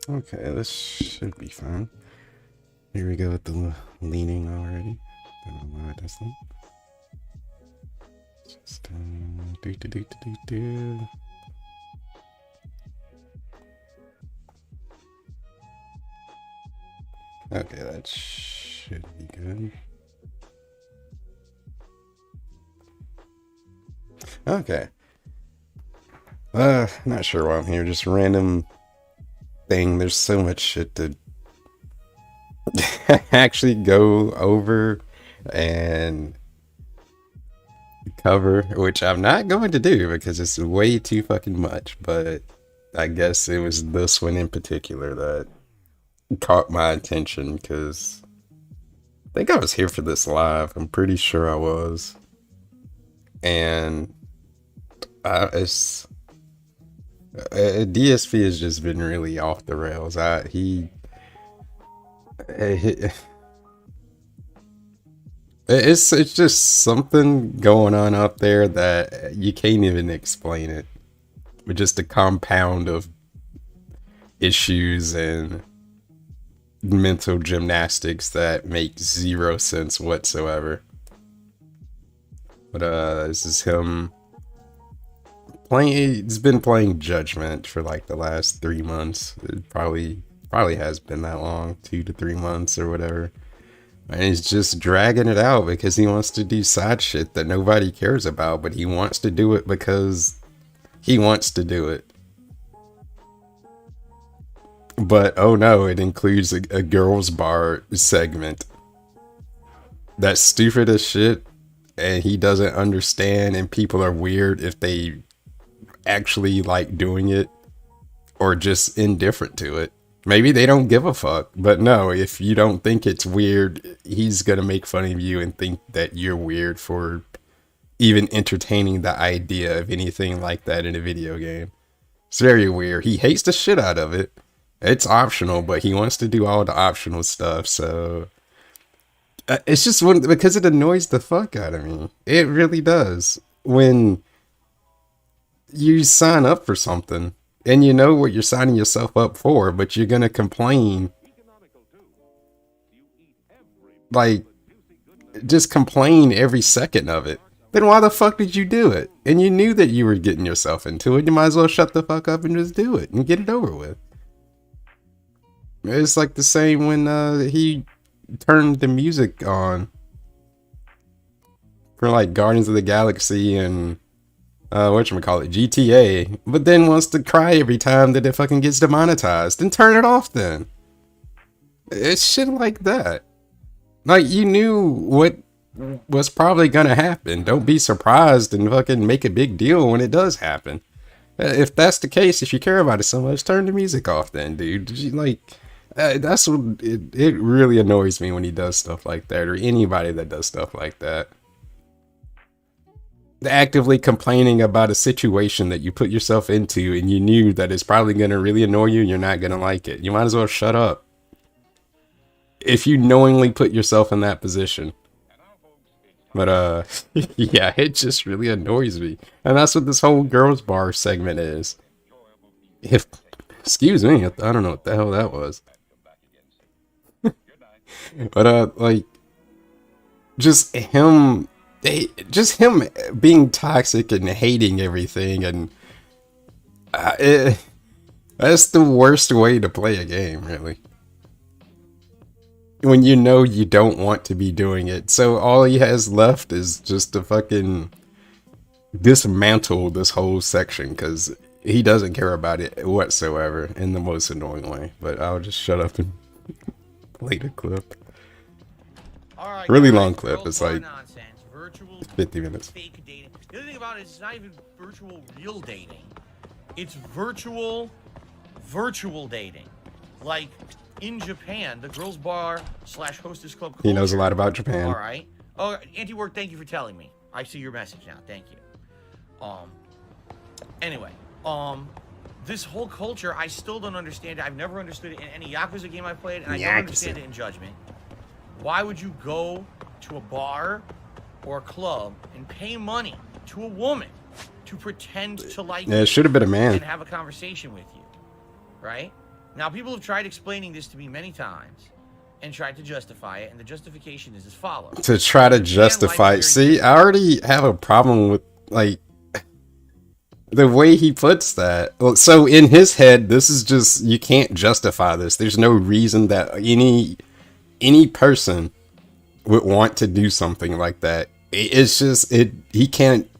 Okay, this should be fine. Here we go with the leaning already. Don't know why it doesn't. Just do. Okay, that should be good. Okay. Not sure why I'm here. Just random thing. There's so much shit to actually go over and cover, which I'm not going to do because it's way too fucking much. But I guess it was this one in particular that caught my attention because I think I was here for this live. I'm pretty sure I was. And it's DSP has just been really off the rails. It's just something going on up there that you can't even explain it. With just a compound of issues and mental gymnastics that make zero sense whatsoever. But this is him playing. He's been playing Judgment for like the last 3 months. It probably has been that long, 2 to 3 months or whatever. And he's just dragging it out because he wants to do side shit that nobody cares about, but he wants to do it because he wants to do it. But oh no, it includes a girls bar segment. That's stupid as shit, and he doesn't understand, and people are weird if they actually like doing it or just indifferent to it. Maybe they don't give a fuck, but no, if you don't think it's weird, he's gonna make fun of you and think that you're weird for even entertaining the idea of anything like that in a video game. It's very weird. He hates the shit out of it. It's optional, but he wants to do all the optional stuff, so it's just one because it annoys the fuck out of me. It really does. When you sign up for something and you know what you're signing yourself up for, but you're gonna complain, like, just complain every second of it. Then why the fuck did you do it? And you knew that you were getting yourself into it. You might as well shut the fuck up and just do it and get it over with. It's like the same when he turned the music on for like Guardians of the Galaxy and whatchamacallit, GTA, but then wants to cry every time that it fucking gets demonetized. Then turn it off then. It's shit like that. Like, you knew what was probably gonna happen. Don't be surprised and fucking make a big deal when it does happen. If that's the case, if you care about it so much, turn the music off then, dude. That's what it really annoys me when he does stuff like that, or anybody that does stuff like that. Actively complaining about a situation that you put yourself into and you knew that it's probably going to really annoy you and you're not going to like it. You might as well shut up. If you knowingly put yourself in that position. But yeah, it just really annoys me. And that's what this whole girls bar segment is. If excuse me, I don't know what the hell that was. But like just him being toxic and hating everything, and that's the worst way to play a game, really. When you know you don't want to be doing it, so all he has left is just to fucking dismantle this whole section because he doesn't care about it whatsoever in the most annoying way. But I'll just shut up and play the clip. Right, really guys, long clip. It's like nonsense. Virtual 50 minutes. Fake dating. The other thing about it is it's not even virtual real dating. It's virtual dating. Like in Japan, the girls bar / hostess club culture. He knows a lot about Japan. All right. Oh, anti-work. Thank you for telling me. I see your message now. Thank you. Anyway, this whole culture, I still don't understand it. I've never understood it in any Yakuza game I've played, and I don't understand it in Judgment. Why would you go to a bar or a club and pay money to a woman to pretend to like you? Yeah, it should have been a man. And have a conversation with you, right? Now, people have tried explaining this to me many times and tried to justify it, and the justification is as follows. To try to justify it. See, I already have a problem with, like, the way he puts that. So in his head, this is just, you can't justify this. There's no reason that any person would want to do something like that. It's just, he can't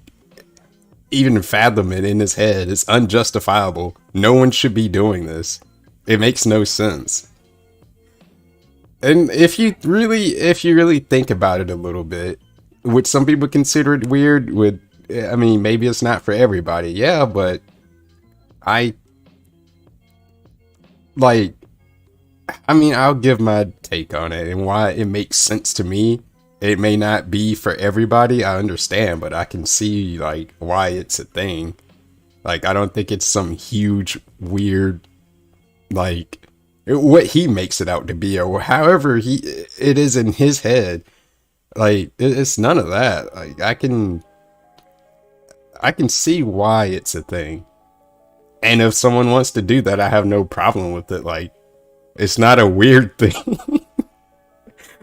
even fathom it in his head. It's unjustifiable. No one should be doing this. It makes no sense. And if you really think about it a little bit, would some people consider it weird? I mean, maybe it's not for everybody. Yeah, but I'll give my take on it and why it makes sense to me. It may not be for everybody, I understand, but I can see, like, why it's a thing. Like, I don't think it's some huge, weird, like, what he makes it out to be, or however it is in his head. Like, it's none of that. Like, I can see why it's a thing. And if someone wants to do that, I have no problem with it. Like, it's not a weird thing.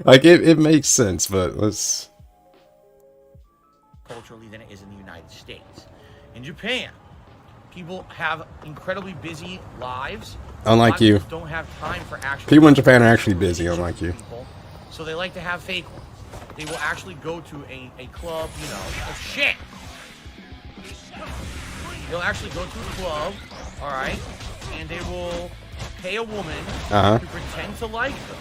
Like, it makes sense, but let's... Culturally than it is in the United States. In Japan, people have incredibly busy lives. Unlike you. Don't have time for actual... People in Japan are actually busy, unlike you. So they like to have fake ones. They will actually go to a club, you know... Oh, shit! They'll actually go to a club, alright? And they will pay a woman to pretend to like them.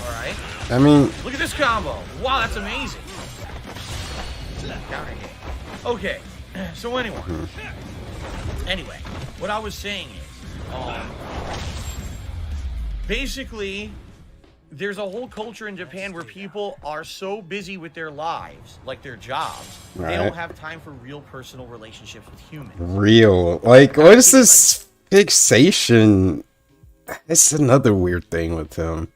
Alright? I mean... Look at this combo! Wow, that's amazing! Counter hit. Okay, so anyway. Anyway, what I was saying is, basically, there's a whole culture in Japan where people are so busy with their lives, like their jobs, they don't have time for real personal relationships with humans. Real? Like, what is this fixation? It's another weird thing with him.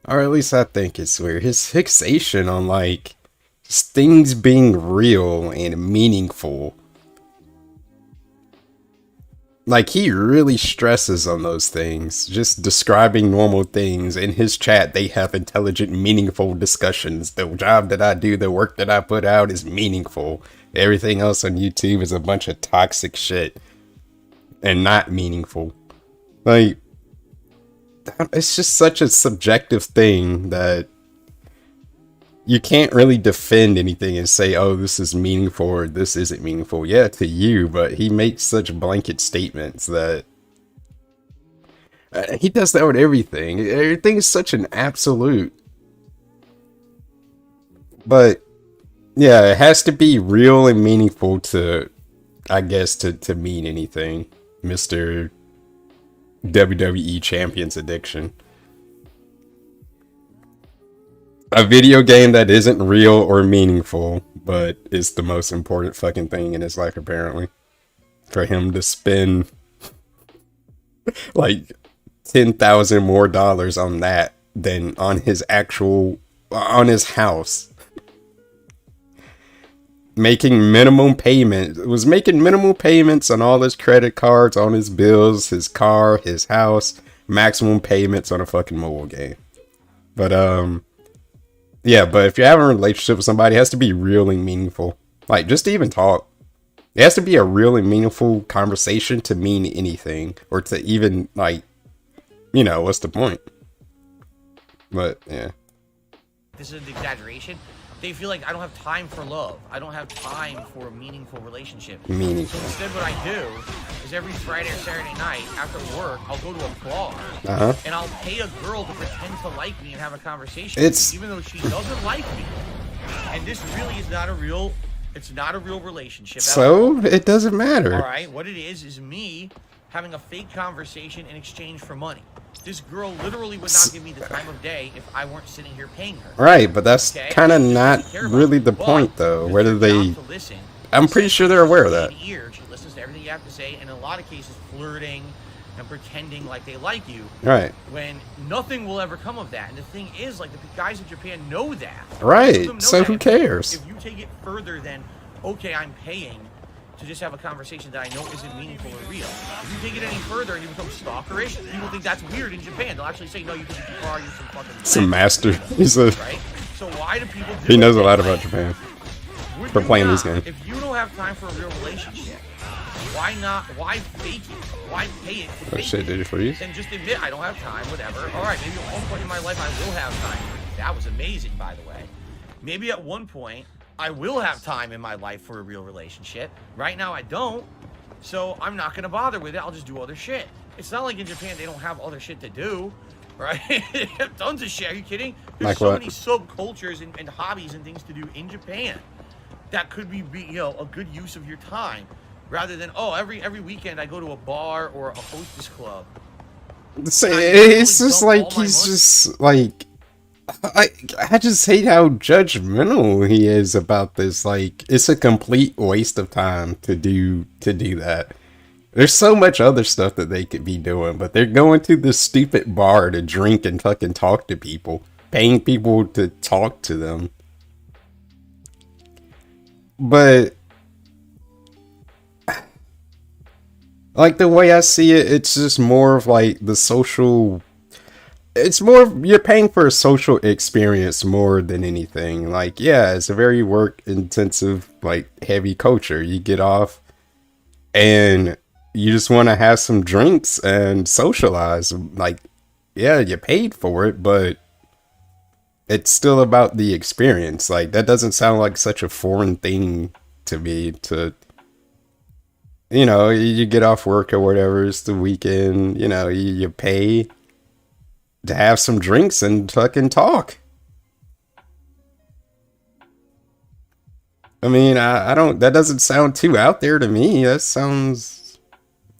Or at least I think it's weird. His fixation on, like, just things being real and meaningful. Like, he really stresses on those things. Just describing normal things. In his chat, they have intelligent, meaningful discussions. The job that I do, the work that I put out is meaningful. Everything else on YouTube is a bunch of toxic shit. And not meaningful. Like, it's just such a subjective thing that you can't really defend anything and say, oh, this is meaningful or this isn't meaningful. Yeah, to you, but he makes such blanket statements that he does that with everything. Everything is such an absolute. But yeah, it has to be real and meaningful to, I guess, to mean anything, Mr. WWE Champion's Addiction. A video game that isn't real or meaningful, but is the most important fucking thing in his life, apparently. For him to spend like $10,000 more on that than on his house. Making minimum payments. Was making minimal payments on all his credit cards, on his bills, his car, his house. Maximum payments on a fucking mobile game. But, yeah, but if you're having a relationship with somebody, it has to be really meaningful. Like, just to even talk. It has to be a really meaningful conversation to mean anything. Or to even, like, you know, what's the point? But, yeah. This is an exaggeration. They feel like I don't have time for love. I don't have time for a meaningful relationship. Meaningful. So instead what I do is every Friday or Saturday night after work, I'll go to a bar and I'll pay a girl to pretend to like me and have a conversation with me, even though she doesn't like me. And this really is not a real, it's not a real relationship. So it doesn't matter. All right, what it is me having a fake conversation in exchange for money. This girl literally would not give me the time of day if I weren't sitting here paying her. Right, but that's kind of not really the point, though. Whether they... I'm pretty sure they're aware of that. She listens to everything you have to say, and in a lot of cases, flirting and pretending like they like you. Right. When nothing will ever come of that. And the thing is, like, the guys in Japan know that. Right, so who cares? If you take it further than, okay, I'm paying, to just have a conversation that I know isn't meaningful or real. If you take it any further and you become stalkerish, people think that's weird in Japan. They'll actually say, no, you think you are, you're some fucking Some master. He's a. right? So why do people do He knows a it? lot about Japan Would for you playing not? these games. If you don't have time for a real relationship, why not? Why fake it? Why pay it to Oh fake shit, it? did you freeze? Then just admit I don't have time, whatever. All right, maybe at one point in my life I will have time. That was amazing, by the way. Maybe at one point I will have time in my life for a real relationship. Right now I don't, so I'm not gonna bother with it. I'll just do other shit. It's not like in Japan they don't have other shit to do, right? They have tons of shit. Are you kidding? There's Like so what? many subcultures and hobbies and things to do in Japan that could be a good use of your time, rather than every weekend I go to a bar or a hostess club. It's just like he's just like I just hate how judgmental he is about this. Like, it's a complete waste of time to do that. There's so much other stuff that they could be doing, but they're going to this stupid bar to drink and fucking talk to people, paying people to talk to them. But like, the way I see it, it's just more of like the social. It's more of, you're paying for a social experience more than anything. Like, yeah, it's a very work intensive, like, heavy culture. You get off and you just want to have some drinks and socialize. Like, yeah, you paid for it, but it's still about the experience. Like, that doesn't sound like such a foreign thing to me. To, you know, you get off work or whatever, it's the weekend, you know, you pay to have some drinks and fucking talk. I mean, I don't, that doesn't sound too out there to me. That sounds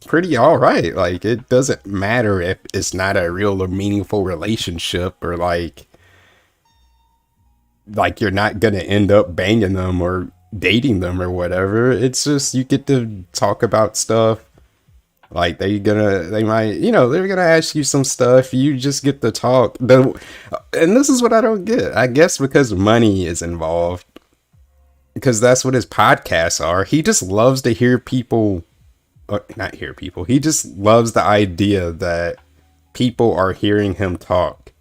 pretty alright. Like, it doesn't matter if it's not a real or meaningful relationship, or like you're not gonna end up banging them or dating them or whatever. It's just, you get to talk about stuff. Like, they're gonna ask you some stuff. You just get to talk. And this is what I don't get. I guess because money is involved, because that's what his podcasts are. He just loves to hear people, or not hear people. He just loves the idea that people are hearing him talk.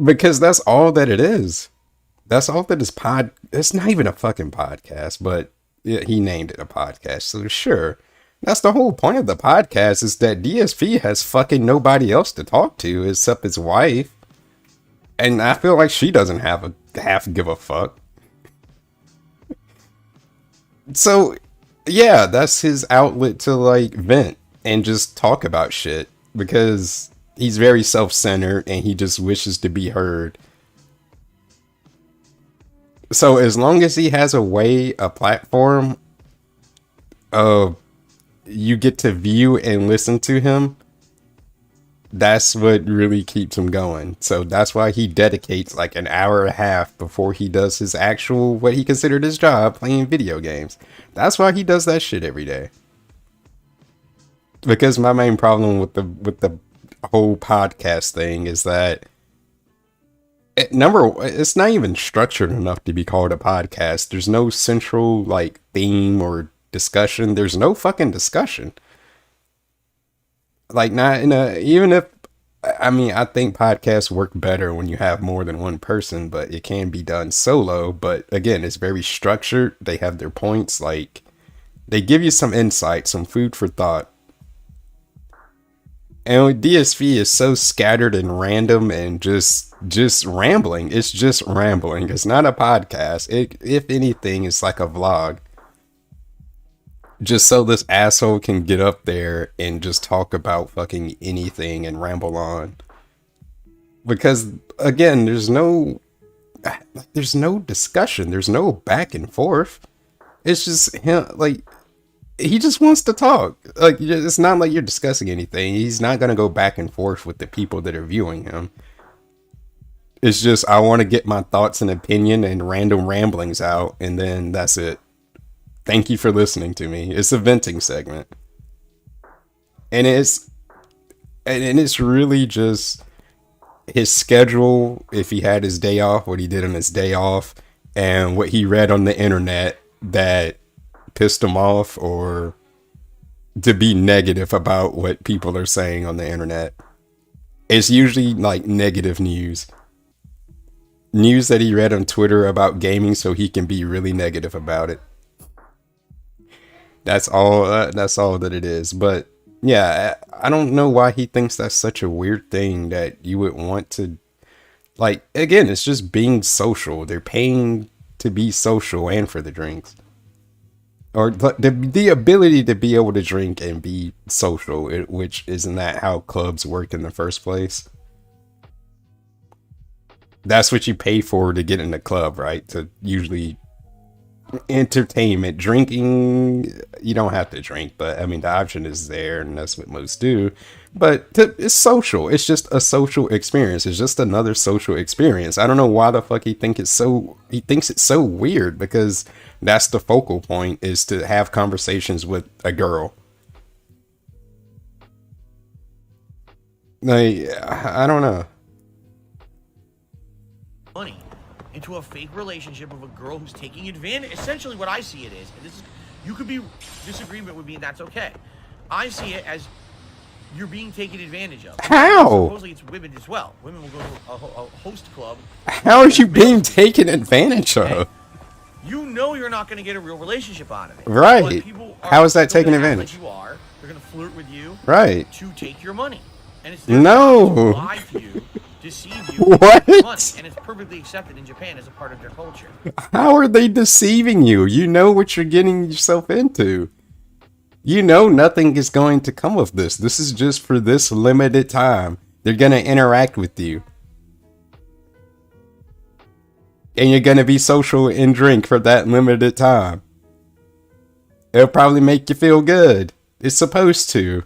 Because that's all that it is. That's all that his it's not even a fucking podcast, but he named it a podcast. So sure, that's the whole point of the podcast, is that DSP has fucking nobody else to talk to except his wife. And I feel like she doesn't give a fuck. So yeah, that's his outlet to like vent and just talk about shit, because he's very self-centered and he just wishes to be heard. So as long as he has a platform of you get to view and listen to him, that's what really keeps him going. So that's why he dedicates like an hour and a half before he does his actual, what he considered his job, playing video games. That's why he does that shit every day. Because my main problem with the whole podcast thing is that it's not even structured enough to be called a podcast. There's no central like theme or discussion. There's no fucking discussion. Like, not in a, even if, I mean, I think podcasts work better when you have more than one person, but it can be done solo. But again, it's very structured. They have their points. Like, they give you some insight, some food for thought. And with DSP is so scattered and random and just rambling. It's just rambling. It's not a podcast. If anything, it's like a vlog. Just so this asshole can get up there and just talk about fucking anything and ramble on. Because again, there's no discussion. There's no back and forth. It's just him, like, he just wants to talk. Like, it's not like you're discussing anything. He's not going to go back and forth with the people that are viewing him. It's just, I want to get my thoughts and opinion and random ramblings out, and then that's it. Thank you for listening to me. It's a venting segment. And it's really just his schedule, if he had his day off, what he did on his day off, and what he read on the internet that pissed him off, or to be negative about what people are saying on the internet. It's usually like negative news. News that he read on Twitter about gaming so he can be really negative about it. That's all that it is. But yeah, I don't know why he thinks that's such a weird thing that you would want to, like, again, it's just being social. They're paying to be social and for the drinks. Or the ability to be able to drink and be social, which isn't that how clubs work in the first place? That's what you pay for to get in the club, right? To usually entertainment. Drinking, you don't have to drink, but I mean the option is there, and that's what most do. But it's social. It's just a social experience. It's just another social experience. I don't know why the fuck he thinks it's so weird, because that's the focal point, is to have conversations with a girl. Like, I don't know. Money into a fake relationship of a girl who's taking advantage. Essentially what I see it is, and this is, you could be disagreement with me, and that's okay. I see it as you're being taken advantage of. How? Supposedly it's women as well. Women will go to a host club. How are you being taken advantage of? Okay. You know you're not going to get a real relationship out of it. Right. How is that taking advantage? Like you are. They're going to flirt with you. Right. To take your money. And it's no. To lie to you, deceive you. What? Money. And it's perfectly accepted in Japan as a part of their culture. How are they deceiving you? You know what you're getting yourself into. You know nothing is going to come of this. This is just for this limited time. They're going to interact with you. And you're going to be social and drink for that limited time. It'll probably make you feel good. It's supposed to.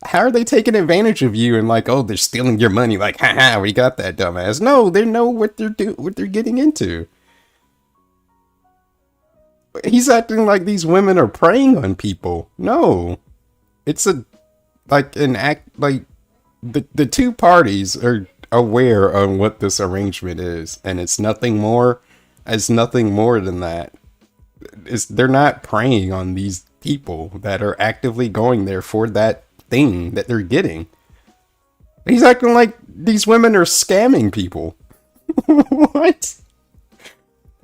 How are they taking advantage of you and like, oh, they're stealing your money? Like, haha, we got that dumbass. No, they know what they're getting into. He's acting like these women are preying on people. No, it's an act, like the two parties are aware of what this arrangement is, and it's nothing more. It's nothing more than that. They're not preying on these people that are actively going there for that thing that they're getting. He's acting like these women are scamming people. What?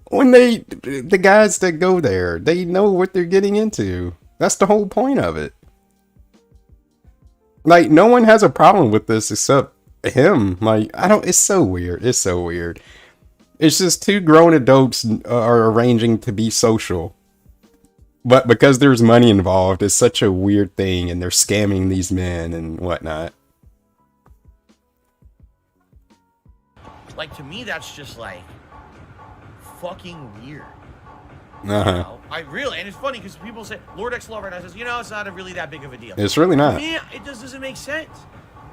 When the guys that go there, they know what they're getting into. That's the whole point of it. Like, no one has a problem with this except him. Like, it's so weird. It's so weird. It's just two grown adults are arranging to be social. But because there's money involved, it's such a weird thing, and they're scamming these men and whatnot. Like, to me, that's just like fucking weird. Uh-huh. You know? And it's funny because people say, Lord X Love right now says, it's not really that big of a deal. It's really not. To me, it just doesn't make sense.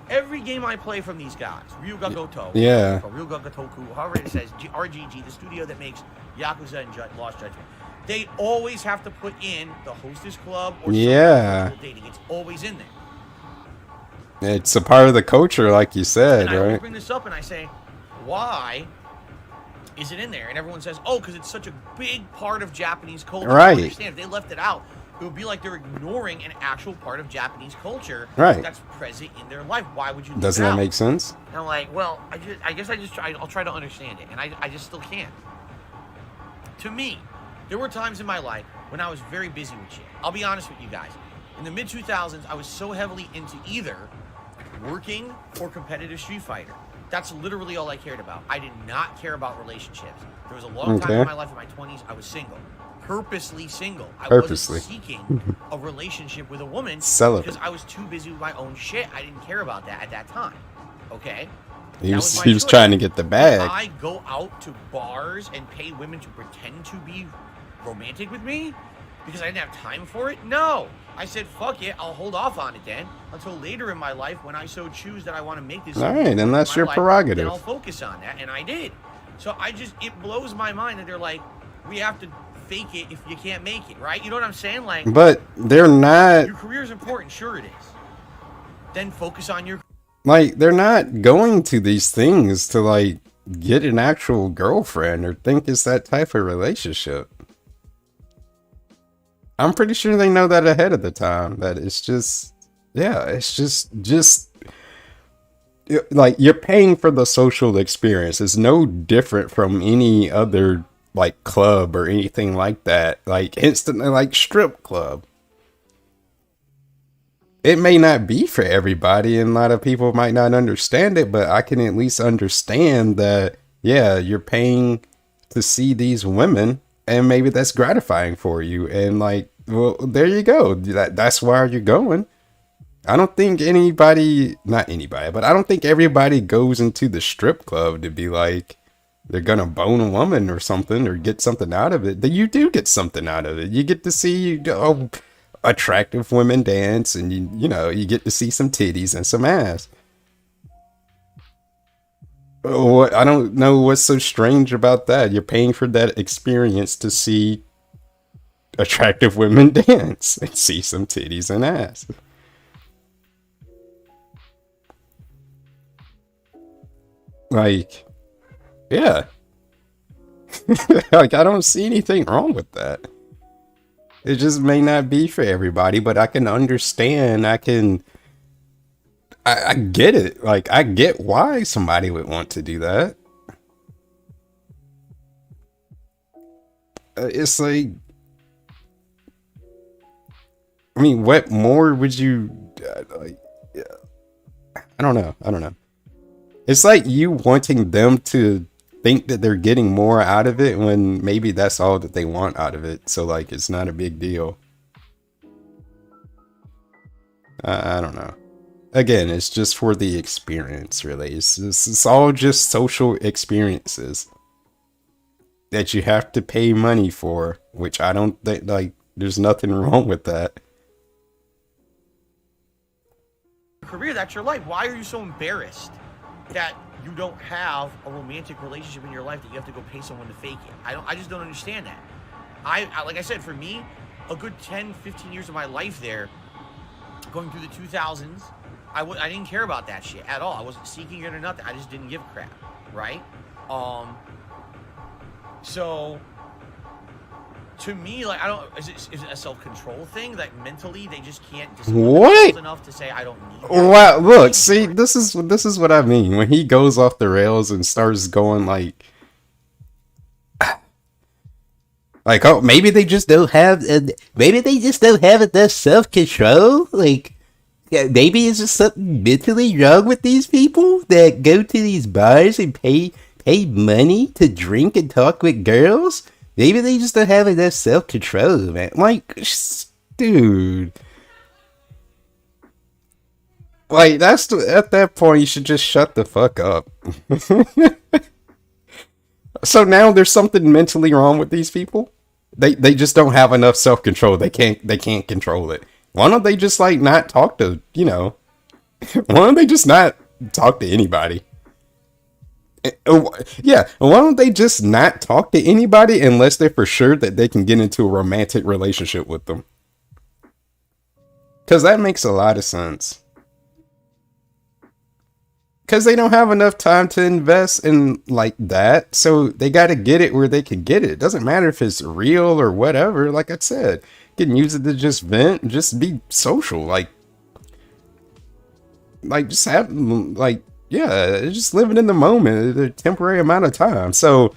Every game I play from these guys, Ryuga Goto, yeah, or Ryuga Gotoku, however it says, RGG, the studio that makes Yakuza and Lost Judgment, they always have to put in the Hostess Club or dating. It's always in there. It's a part of the culture, like you said, and right? I bring this up and I say, why is it in there? And everyone says, because it's such a big part of Japanese culture. Right. I understand if they left it out, it would be like they're ignoring an actual part of Japanese culture that's present in their life. Why would you leave Doesn't it that out? make sense? And I'm like, well, I'll try to understand it, and I just still can't. To me, there were times in my life when I was very busy with shit. I'll be honest with you guys. In the mid-2000s, I was so heavily into either working or competitive Street Fighter. That's literally all I cared about. I did not care about relationships. There was a long time in my life, in my 20s, I was single. Purposely single. I wasn't seeking a relationship with a woman because I was too busy with my own shit. I didn't care about that at that time. Okay? He was trying to get the bag. Did I go out to bars and pay women to pretend to be romantic with me because I didn't have time for it? No. I said, fuck it, I'll hold off on it then until later in my life when I so choose that I want to make this. All right, and that's your prerogative. Then I'll focus on that, and I did. So it blows my mind that they're like, we have to fake it if you can't make it, right? You know what I'm saying? Like, but they're not. Your career is important, sure it is. Then focus on your. Like, they're not going to these things to like get an actual girlfriend or think it's that type of relationship. I'm pretty sure they know that ahead of the time. That it's just, yeah, it's just like you're paying for the social experience. It's no different from any other like club or anything like that. Like instantly, like strip club. It may not be for everybody, and a lot of people might not understand it, but I can at least understand that, yeah, you're paying to see these women, and maybe that's gratifying for you. And like, well, there you go. That's why you're going. I don't think anybody, not anybody, but I don't think everybody goes into the strip club to be like, they're gonna bone a woman or something or get something out of it. That you do get something out of it. You get to see attractive women dance, and you get to see some titties and some ass. What, I don't know what's so strange about that. You're paying for that experience to see attractive women dance and see some titties and ass. Like, yeah. Like, I don't see anything wrong with that. It just may not be for everybody, but I can understand. I get it. Like, I get why somebody would want to do that. It's like, I mean, what more would you, like, yeah, I don't know. I don't know. It's like you wanting them to think that they're getting more out of it when maybe that's all that they want out of it. So like, it's not a big deal. I don't know. Again, it's just for the experience, really. It's all just social experiences that you have to pay money for, which I don't think, like, there's nothing wrong with that. Career, that's your life. Why are you so embarrassed that you don't have a romantic relationship in your life that you have to go pay someone to fake it? I just don't understand that. I like I said, for me, a good 10, 15 years of my life there, going through the 2000s, I didn't care about that shit at all. I wasn't seeking it or nothing. I just didn't give a crap, right? So to me, like, I don't, is it a self-control thing that mentally they just can't discipline themselves enough to say I don't need that? Wow, look, see, this is what I mean when he goes off the rails and starts going like, oh, maybe they just don't have enough self-control. Like, yeah, maybe it's just something mentally wrong with these people that go to these bars and pay money to drink and talk with girls. Maybe they just don't have enough self-control, man. Like, dude. Like, at that point, you should just shut the fuck up. So now there's something mentally wrong with these people. They just don't have enough self-control. They can't control it. Why don't they just like not talk to, why don't they just not talk to anybody? Yeah, why don't they just not talk to anybody unless they're for sure that they can get into a romantic relationship with them? Because that makes a lot of sense. Because they don't have enough time to invest in like that, so they got to get it where they can get it. It doesn't matter if it's real or whatever. Like I said, you can use it to just vent, just be social, like just have like, yeah, just living in the moment, a temporary amount of time. So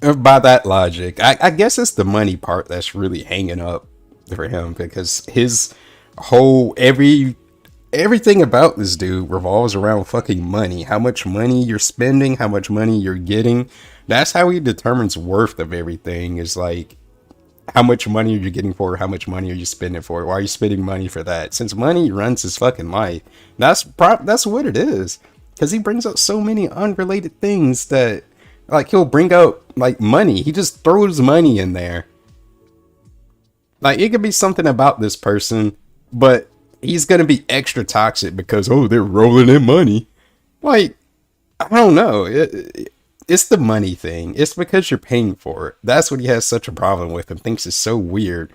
by that logic, I guess it's the money part that's really hanging up for him, because his whole everything about this dude revolves around fucking money. How much money you're spending, how much money you're getting. That's how he determines worth of everything, is like, how much money are you getting for it? How much money are you spending for it? Why are you spending money for that? Since money runs his fucking life, that's what it is. Because he brings up so many unrelated things that, like, he'll bring out like money. He just throws money in there. Like, it could be something about this person, but he's gonna be extra toxic because, oh, they're rolling in money. Like, I don't know. It's the money thing. It's because you're paying for it. That's what he has such a problem with and thinks is so weird.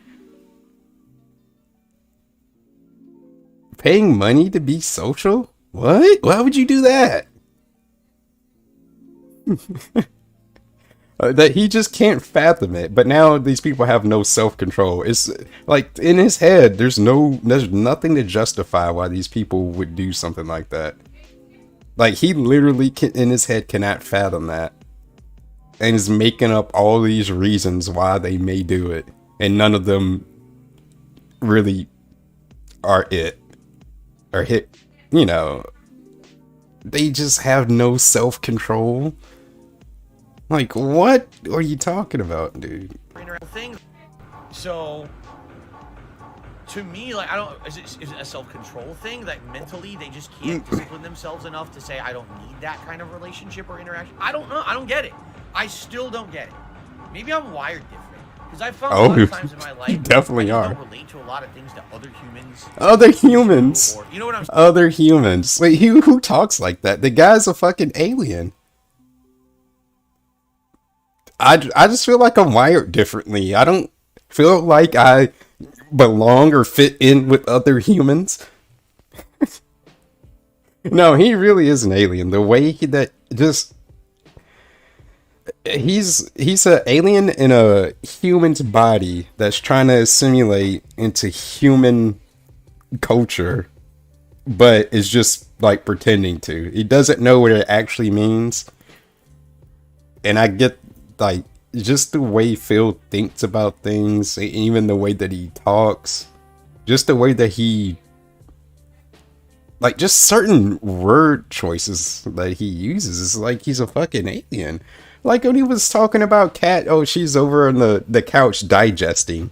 Paying money to be social? What? Why would you do that? That he just can't fathom it. But now these people have no self-control. It's like in his head, there's nothing to justify why these people would do something like that. Like he literally in his head cannot fathom that, and is making up all these reasons why they may do it, and none of them really are it or hit. You know, they just have no self-control. Like, what are you talking about, dude? Thing. So, to me, like, I don't. Is it a self-control thing that mentally they just can't discipline themselves enough to say I don't need that kind of relationship or interaction? I don't know. I don't get it. I still don't get it. Maybe I'm wired different because I've found a lot of times in my life you definitely I are. don't relate to a lot of things that other humans. Other humans. Or, you know what I'm saying? Other humans. Wait, who talks like that? The guy's a fucking alien. I just feel like I'm wired differently. I don't feel like I belong or fit in with other humans. No, he really is an alien. The way that just he's an alien in a human's body that's trying to assimilate into human culture, but is just like pretending to. He doesn't know what it actually means. And I get like just the way Phil thinks about things, even the way that he talks, just the way that he like just certain word choices that he uses is like he's a fucking alien. Like when he was talking about Kat, oh, she's over on the couch digesting.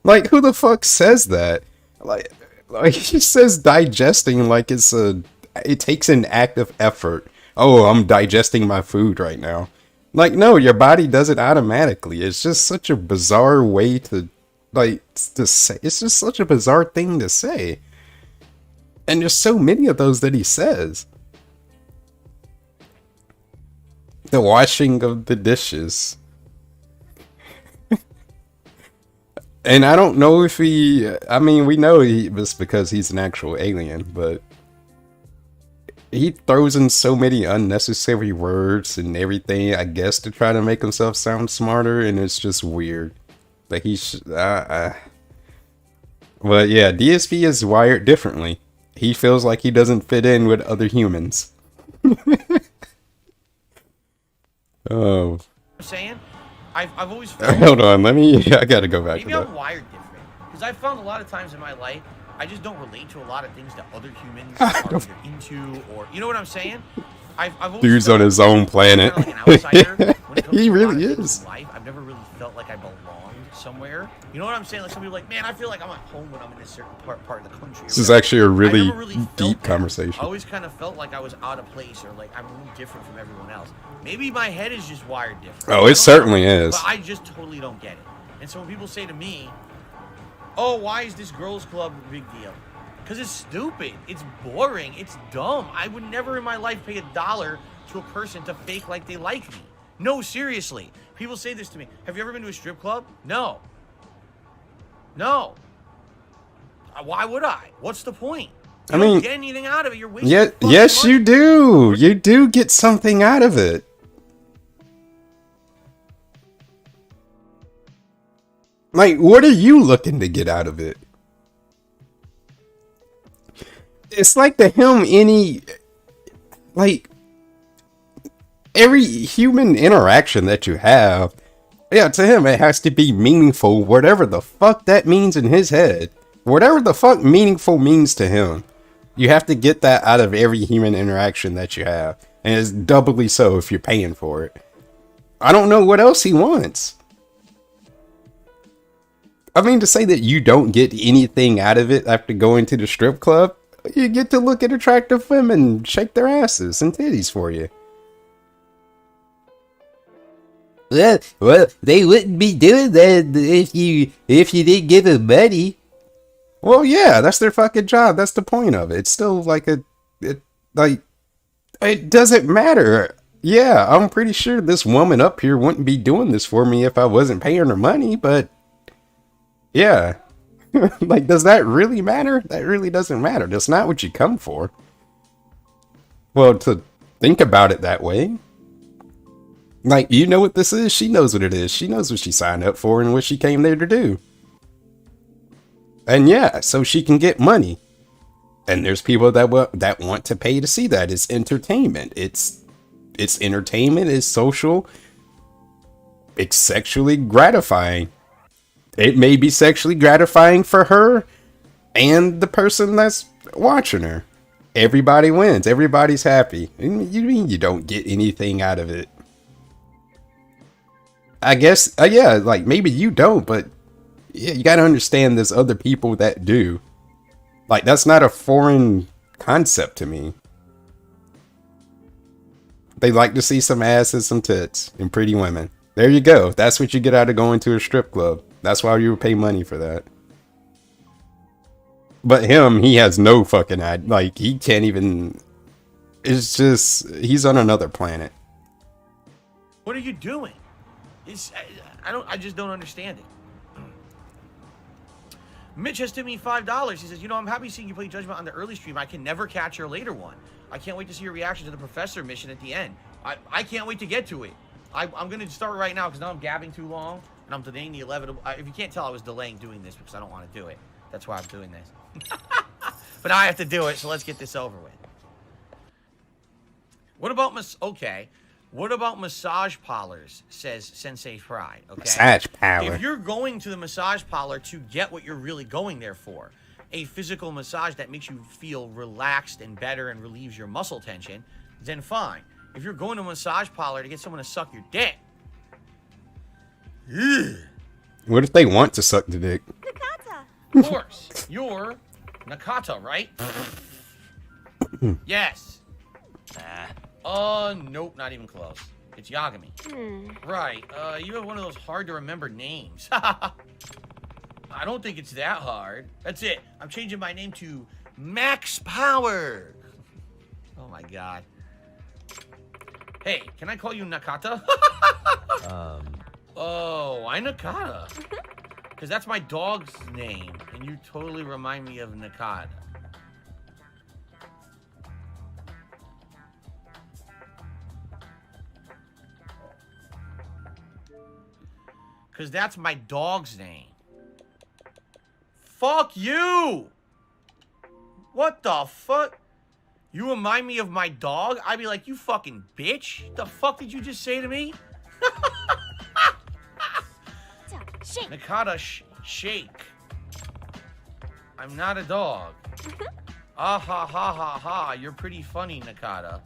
Like who the fuck says that? Like he says digesting like it takes an act of effort. Oh, I'm digesting my food right now. Like, no, your body does it automatically. It's just such a bizarre way to say. It's just such a bizarre thing to say. And there's so many of those that he says. The washing of the dishes. And I don't know if I mean, we know it's because he's an actual alien, but he throws in so many unnecessary words and everything, I guess, to try to make himself sound smarter, and it's just weird. But but yeah, DSP is wired differently. He feels like he doesn't fit in with other humans. Oh. I'm saying? I've always felt hold on, I gotta go back maybe to that. I'm wired different because I've found a lot of times in my life I just don't relate to a lot of things that other humans are either into, or you know what I'm saying? I've always Dude's on his own planet. Kind of like an outsider when it comes He to a lot really of things is. in life. I've never really felt like I belonged somewhere. You know what I'm saying? Like some people are like, man, I feel like I'm at home when I'm in a certain part of the country. This is actually a really I never really felt deep that. conversation. I always kind of felt like I was out of place or like I'm really different from everyone else. Maybe my head is just wired different. Oh, it certainly is. But I just totally don't get it. And so when people say to me, oh, why is this girls club a big deal? Because it's stupid. It's boring. It's dumb. I would never in my life pay $1 to a person to fake like they like me. No, seriously. People say this to me. Have you ever been to a strip club? No. No. Why would I? What's the point? You don't get anything out of it. You're wasting yes, money. you do. You do get something out of it. Like, what are you looking to get out of it? It's like every human interaction that you have, yeah, to him, it has to be meaningful, whatever the fuck that means in his head. Whatever the fuck meaningful means to him. You have to get that out of every human interaction that you have. And it's doubly so if you're paying for it. I don't know what else he wants. I mean, to say that you don't get anything out of it after going to the strip club, you get to look at attractive women shake their asses and titties for you. Well, they wouldn't be doing that if you didn't give them money. Well, yeah, that's their fucking job. That's the point of it. It's still like it doesn't matter. Yeah, I'm pretty sure this woman up here wouldn't be doing this for me if I wasn't paying her money, but yeah. Like, does that really matter? That really doesn't matter. That's not what you come for. Well, to think about it that way. Like, you know what this is? She knows what it is. She knows what she signed up for and what she came there to do. And yeah, so she can get money. And there's people that want to pay to see that. It's entertainment. It's entertainment. It's social. It's sexually gratifying. It may be sexually gratifying for her and the person that's watching her. Everybody wins. Everybody's happy. You mean you don't get anything out of it? I guess, yeah, like maybe you don't, but yeah, you gotta understand there's other people that do. Like, that's not a foreign concept to me. They like to see some ass and some tits and pretty women. There you go. That's what you get out of going to a strip club. That's why you would pay money for that. But him, he has no fucking idea. Like, he can't even... It's just... He's on another planet. What are you doing? I just don't understand it. Mitch has tipped me $5. He says, I'm happy seeing you play Judgment on the early stream. I can never catch your later one. I can't wait to see your reaction to the professor mission at the end. I can't wait to get to it. I'm going to start right now because now I'm gabbing too long. And I'm delaying the 11. If you can't tell, I was delaying doing this because I don't want to do it. That's why I'm doing this. But now I have to do it, so let's get this over with. What about What about massage parlors, says Sensei Fry, okay? Massage parlor. If you're going to the massage parlor to get what you're really going there for, a physical massage that makes you feel relaxed and better and relieves your muscle tension, then fine. If you're going to a massage parlor to get someone to suck your dick... Ugh. What if they want to suck the dick? Of course. You're Nakata, right? Yes. Nope, not even close. It's Yagami. Right, you have one of those hard-to-remember names. I don't think it's that hard. That's it. I'm changing my name to Max Power. Oh, my God. Hey, can I call you Nakata? Oh, why Nakata? Because that's my dog's name, and you totally remind me of Nakata. Because that's my dog's name. Fuck you! What the fuck? You remind me of my dog? I'd be like, you fucking bitch. The fuck did you just say to me? Nakata shake. I'm not a dog. Ah ha ha ha ha. You're pretty funny, Nakata.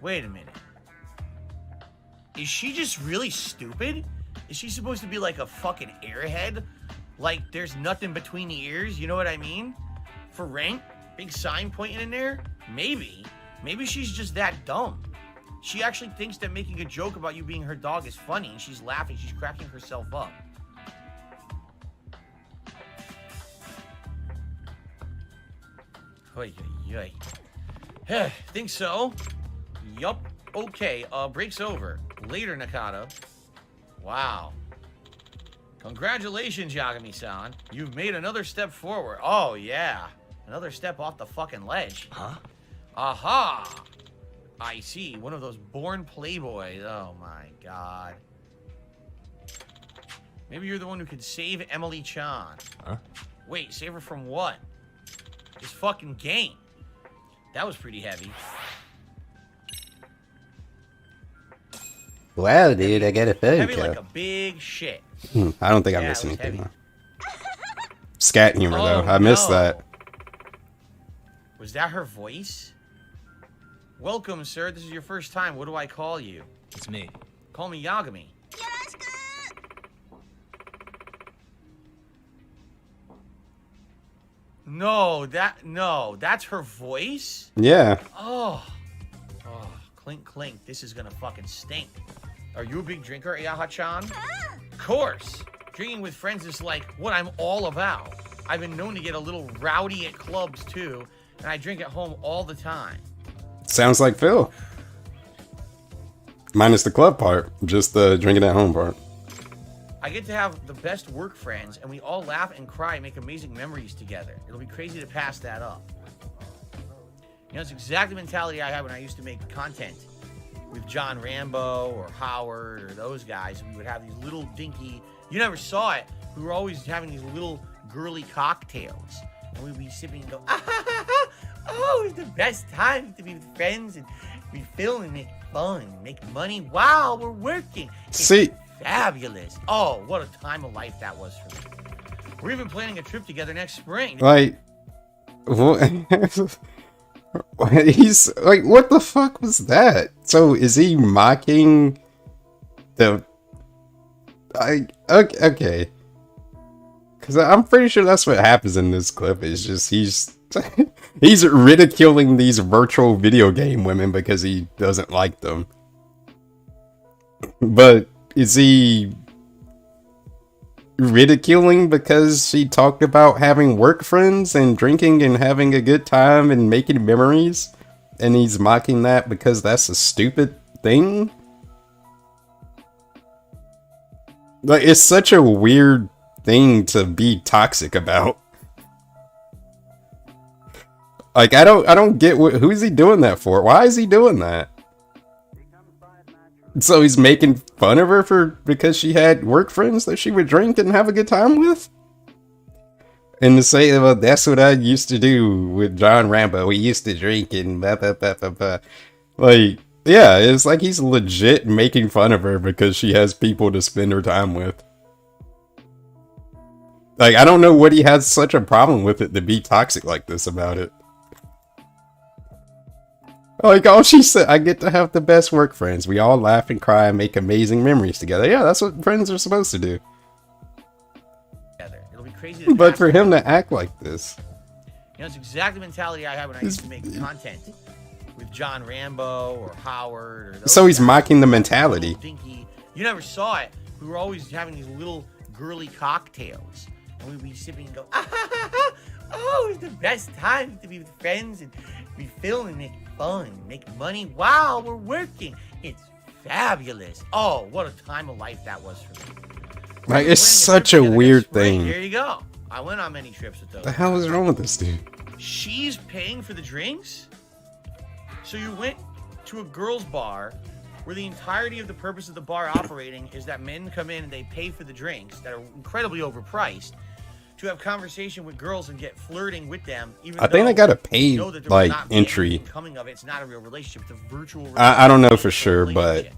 Wait a minute. Is she just really stupid? Is she supposed to be like a fucking airhead? Like there's nothing between the ears, you know what I mean? For rank? Big sign pointing in there? Maybe. Maybe she's just that dumb. She actually thinks that making a joke about you being her dog is funny, and she's laughing, she's cracking herself up. Oy, oy, oy. Think so? Yup. Okay, break's over. Later, Nakata. Wow. Congratulations, Yagami-san. You've made another step forward. Oh, yeah. Another step off the fucking ledge. Huh? Aha! I see. One of those born playboys. Oh, my God. Maybe you're the one who could save Emily-chan. Huh? Wait, save her from what? This fucking game. That was pretty heavy. Wow, dude, I got a phone Heavy like a big shit. I don't think I missed anything. Huh? Scat humor, though. I missed that. Was that her voice? Welcome, sir. This is your first time. What do I call you? It's me. Call me Yagami. No, that's her voice? Yeah. Oh, clink, clink. This is gonna fucking stink. Are you a big drinker, Ayaha-chan? Of course. Drinking with friends is like what I'm all about. I've been known to get a little rowdy at clubs, too, and I drink at home all the time. Sounds like Phil. Minus the club part, just the drinking at home part. I get to have the best work friends, and we all laugh and cry and make amazing memories together. It'll be crazy to pass that up. You know, it's exactly the mentality I had when I used to make content with John Rambo or Howard or those guys. We would have these little dinky, you never saw it, we were always having these little girly cocktails. And we'd be sipping and go, ah, ha, ha, ha. Oh, it's the best time to be with friends and we film and make fun, make money while we're working. It's fabulous. Oh, what a time of life that was for me. We're even planning a trip together next spring. Like, what? He's like, what the fuck was that? So is he mocking the? Okay, because I'm pretty sure that's what happens in this clip. Is just he's he's ridiculing these virtual video game women because he doesn't like them. But is he ridiculing because she talked about having work friends and drinking and having a good time and making memories, and he's mocking that because that's a stupid thing? Like, it's such a weird thing to be toxic about. Like, I don't get who's he doing that for? Why is he doing that? So he's making fun of her because she had work friends that she would drink and have a good time with? And to say, well, that's what I used to do with John Rambo. We used to drink and blah, blah, blah, blah, blah. Like, yeah, it's like he's legit making fun of her because she has people to spend her time with. Like, I don't know what he has such a problem with it to be toxic like this about it. Like, all she said, I get to have the best work friends. We all laugh and cry and make amazing memories together. Yeah, that's what friends are supposed to do. It'll be crazy to but for him to act like this. You know, it's exactly the mentality I had when I used to make content with John Rambo or Howard or those so he's guys. mocking the mentality. Dinky. You never saw it. We were always having these little girly cocktails. And we'd be sipping and go, ah, ha, ha, ha. Oh, it's the best time to be with friends and we film and make fun, make money while we're working. It's fabulous. Oh, what a time of life that was for me. Like, it's such a weird thing. Here you go. I went on many trips with those. What the hell is wrong with this dude? She's paying for the drinks? So you went to a girls' bar where the entirety of the purpose of the bar operating is that men come in and they pay for the drinks that are incredibly overpriced to have conversation with girls and get flirting with them. Even I think they got a paid, like, not entry. Coming of it. It's not a real relationship. It's a virtual relationship. I don't know for sure, but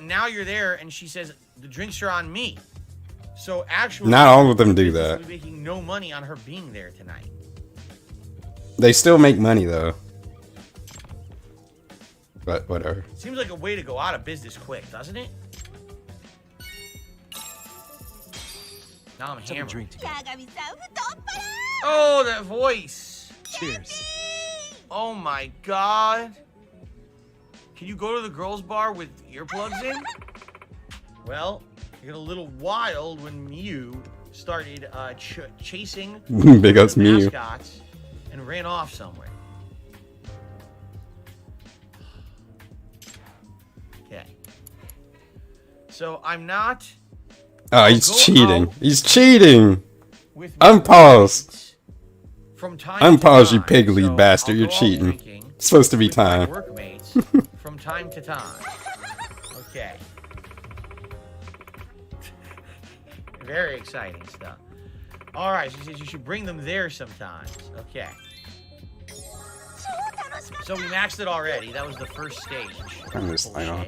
now you're there and she says, the drinks are on me. So actually, not all of them do that. Making no money on her being there tonight. They still make money though. But whatever. Seems like a way to go out of business quick, doesn't it? Now I'm hammered. Oh, that voice. Cheers. Oh my god. Can you go to the girls' bar with earplugs in? Well, you got a little wild when Mew started chasing Big ups Mew mascots and ran off somewhere. Okay. So I'm not. Oh, he's cheating. He's cheating. Unpause. Unpause, you pigly bastard. You're cheating. It's supposed to be time. Workmates from time to time. Okay. Very exciting stuff. All right, she says you should bring them there sometimes. Okay. So we maxed it already. That was the first stage. Turn this thing on.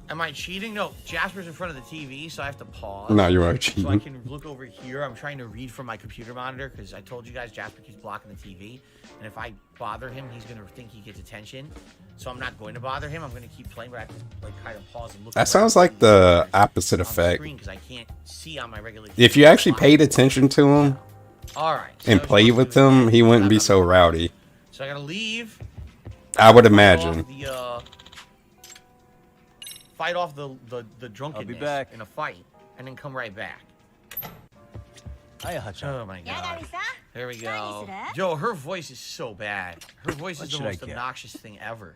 Am I cheating? No, Jasper's in front of the TV, so I have to pause. No, you are cheating. So I can look over here. I'm trying to read from my computer monitor because I told you guys Jasper keeps blocking the TV. And if I bother him, he's going to think he gets attention. So I'm not going to bother him. I'm going to keep playing, but I have to like kind of pause and look. That sounds like the opposite effect. Because I can't see on my regular TV. If you actually paid attention to him and played with him, he wouldn't be so rowdy. So I got to leave. I would imagine. Fight off the drunkenness in a fight, and then come right back. Oh my god. There we go. Yo, her voice is so bad. Her voice is the most obnoxious thing ever.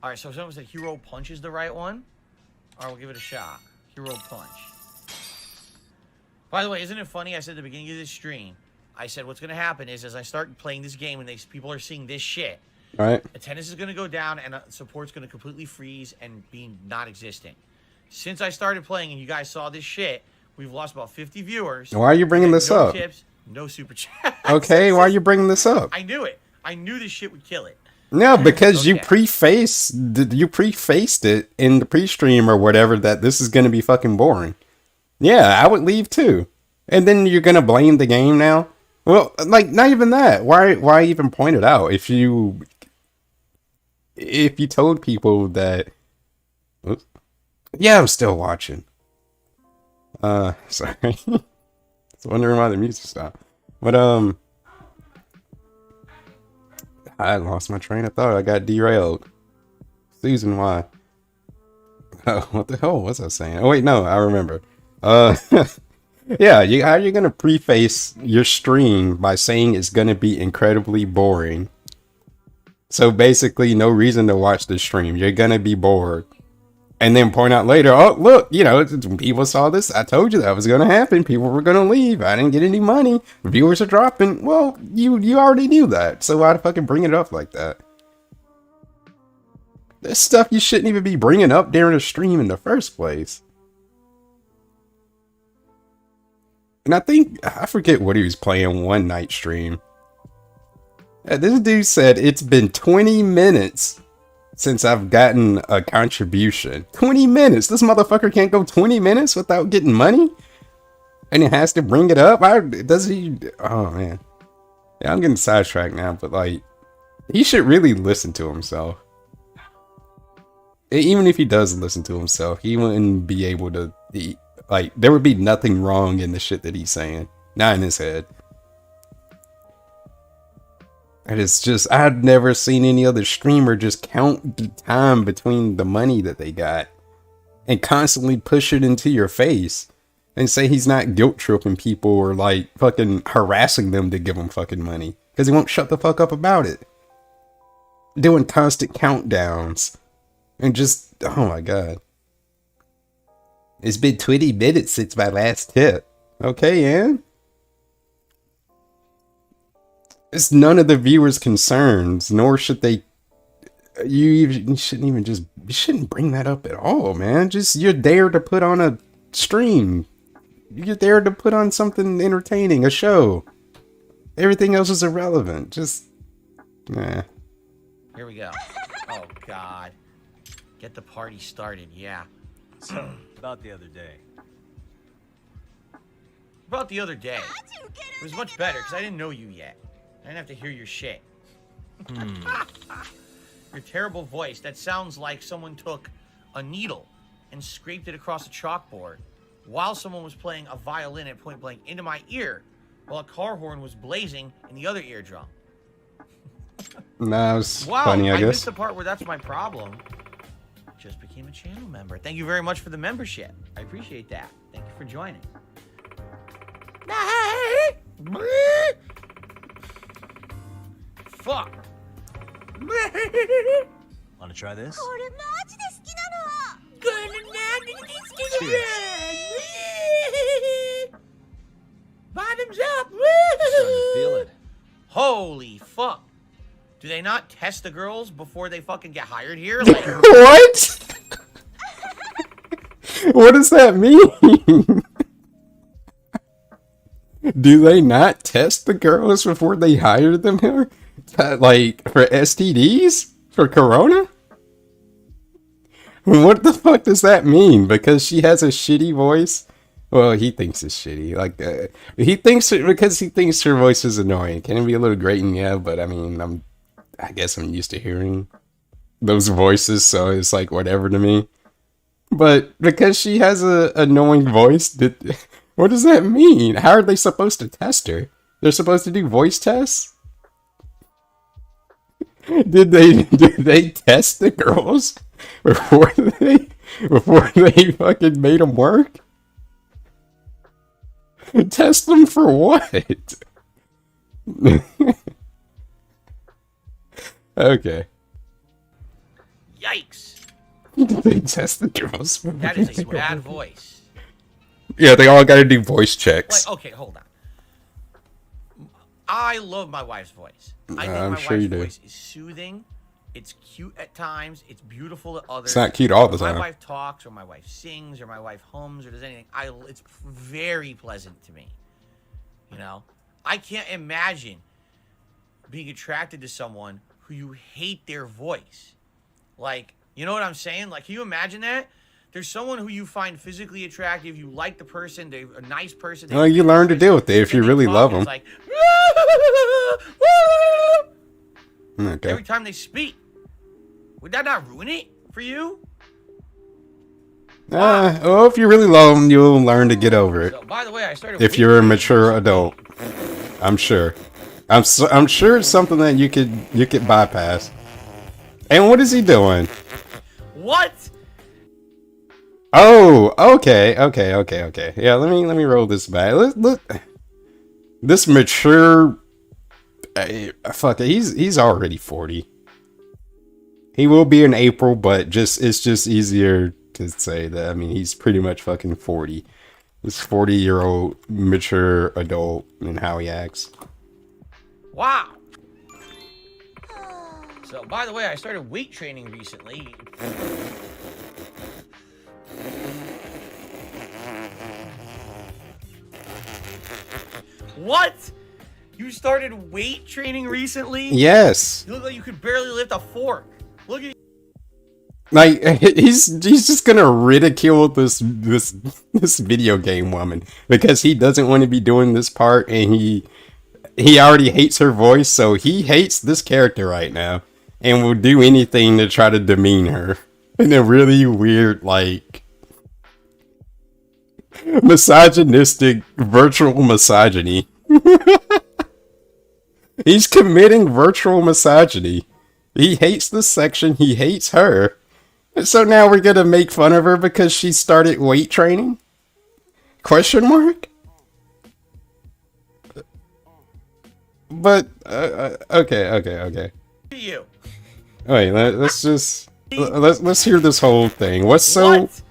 Alright, so someone said hero punch is the right one. Alright, we'll give it a shot. Hero punch. By the way, isn't it funny? I said at the beginning of this stream, I said what's going to happen is as I start playing this game and people are seeing this shit, Right? attendance is going to go down and support's going to completely freeze and be non-existent. Since I started playing and you guys saw this shit, we've lost about 50 viewers. Why are you bringing this no up? Tips, no super chats. Okay, why are you bringing this up? I knew it. I knew this shit would kill it. No, because Okay. you prefaced it in the pre-stream or whatever that this is going to be fucking boring. Yeah, I would leave too. And then you're going to blame the game now? Well, like, not even that. Why even point it out? If you told people that... Oops. Yeah, I'm still watching. Sorry. I was wondering why the music stopped. But, I lost my train of thought. I got derailed. Susan, why? Oh, what the hell was I saying? Oh, wait, no, I remember. Yeah, how are you going to preface your stream by saying it's going to be incredibly boring? So basically, no reason to watch the stream. You're going to be bored. And then point out later, oh, look, people saw this. I told you that was going to happen. People were going to leave. I didn't get any money. Viewers are dropping. Well, you already knew that. So why the fucking bring it up like that? This stuff you shouldn't even be bringing up during a stream in the first place. And I forget what he was playing one night stream. This dude said it's been 20 minutes since I've gotten a contribution. 20 minutes? This motherfucker can't go 20 minutes without getting money? And he has to bring it up? Does he? Oh, man. Yeah, I'm getting sidetracked now, but, like, he should really listen to himself. Even if he does listen to himself, he wouldn't be able to... Like, there would be nothing wrong in the shit that he's saying. Not in his head. And it's just, I've never seen any other streamer just count the time between the money that they got. And constantly push it into your face. And say he's not guilt tripping people or like fucking harassing them to give him fucking money. Because he won't shut the fuck up about it. Doing constant countdowns. And just, oh my god. It's been 20 minutes since my last tip. Okay, Ann. It's none of the viewers' concerns, nor should they... You shouldn't bring that up at all, man. Just, you're there to put on a stream. You're there to put on something entertaining, a show. Everything else is irrelevant. Just, nah. Here we go. Oh, God. Get the party started, yeah. So, about the other day. About the other day. It was much better, because I didn't know you yet. I didn't have to hear your shit. Your terrible voice, that sounds like someone took a needle and scraped it across a chalkboard while someone was playing a violin at point blank into my ear while a car horn was blazing in the other eardrum. Nah, it was Wow, funny, I I guess. missed the part where that's my problem. Just became a channel member. Thank you very much for the membership. I appreciate that. Thank you for joining. Fuck. Wanna try this? これマジで好きなの。 Bottoms up. Starting to feel it. Holy fuck. Do they not test the girls before they fucking get hired here? Like, What? What does that mean? Do they not test the girls before they hire them here? Like, for STDs? For Corona? What the fuck does that mean? Because she has a shitty voice? Well, he thinks it's shitty. Like, he thinks it because he thinks her voice is annoying. Can it be a little grating? Yeah, but I mean, I guess I'm used to hearing those voices, so it's like whatever to me. But because she has a annoying voice, what does that mean? How are they supposed to test her? They're supposed to do voice tests? Did they test the girls before they fucking made them work? Test them for what? Okay. yikes. Did they test the girls? That is a bad voice. Yeah, they all got to do voice checks. Like, okay, hold on. I love my wife's voice. I think I'm my sure wife's you do. voice is soothing. It's cute at times. It's beautiful at others. It's not cute all the When time. my wife talks, or my wife sings, or my wife hums, or does anything, it's very pleasant to me. You know, I can't imagine being attracted to someone who you hate their voice. Like, you know what I'm saying? Like, can you imagine that? There's someone who you find physically attractive, you like the person, they're a nice person. Well, you learn to deal with it if you really love them. It's like, Okay. every time they speak. Would that not ruin it for you? Well, if you really love them, you'll learn to get over it. So, by the way, I started. If you're a mature adult, I'm sure. I'm sure it's something that you could bypass. And what is he doing? What? Oh, okay. Yeah, let me roll this back. Look, this mature. Fuck it. He's already 40. He will be in April, but it's just easier to say that. I mean, he's pretty much fucking 40. This 40-year-old mature adult in how he acts. Wow. So, by the way, I started weight training recently. What? You started weight training recently? Yes. You look like you could barely lift a fork. Look at you. Like he's just gonna ridicule this video game woman because he doesn't want to be doing this part, and he already hates her voice, so he hates this character right now and will do anything to try to demean her in a really weird, like, misogynistic virtual misogyny. He's committing virtual misogyny. He hates this section. He hates her. So now we're gonna make fun of her because she started weight training? Question mark? But okay. You. Wait, let's hear this whole thing. What's so? What?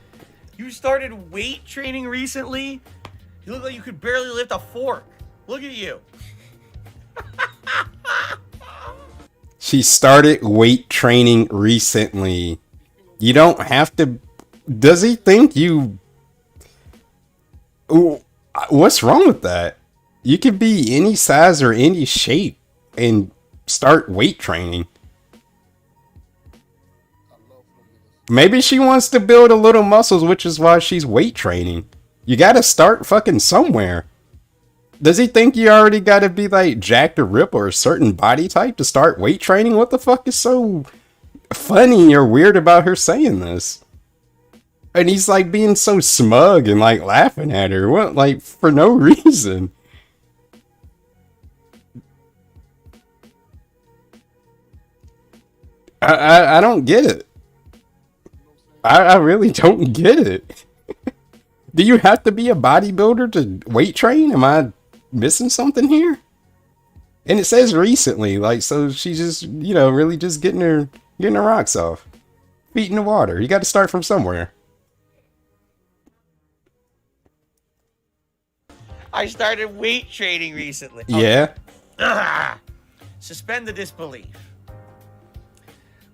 You started weight training recently? You look like you could barely lift a fork. Look at you. She started weight training recently. You don't have to. Does he think you? Ooh, what's wrong with that? You can be any size or any shape and start weight training. Maybe she wants to build a little muscles, which is why she's weight training. You gotta start fucking somewhere. Does he think you already gotta be like jacked or ripped or a certain body type to start weight training? What the fuck is so funny or weird about her saying this? And he's like being so smug and like laughing at her. What, like, for no reason. I don't get it. I really don't get it. Do you have to be a bodybuilder to weight train? Am I missing something here? And it says recently, like, so she's just, really just getting her rocks off. Feet in the water. You got to start from somewhere. I started weight training recently. Yeah. Ugh. Suspend the disbelief.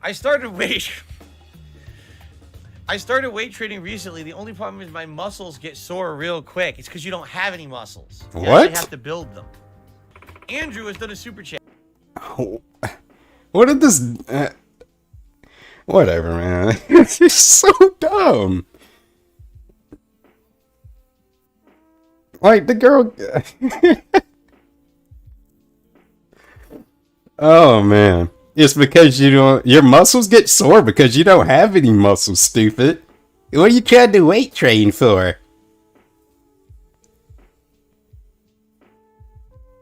I started weight training recently. The only problem is my muscles get sore real quick. It's because you don't have any muscles. You What? actually have to build them. Andrew has done a super chat. Oh, what did this? Whatever, man. It's so dumb. Like the girl. Oh man. It's because your muscles get sore because you don't have any muscles, stupid. What are you trying to weight train for?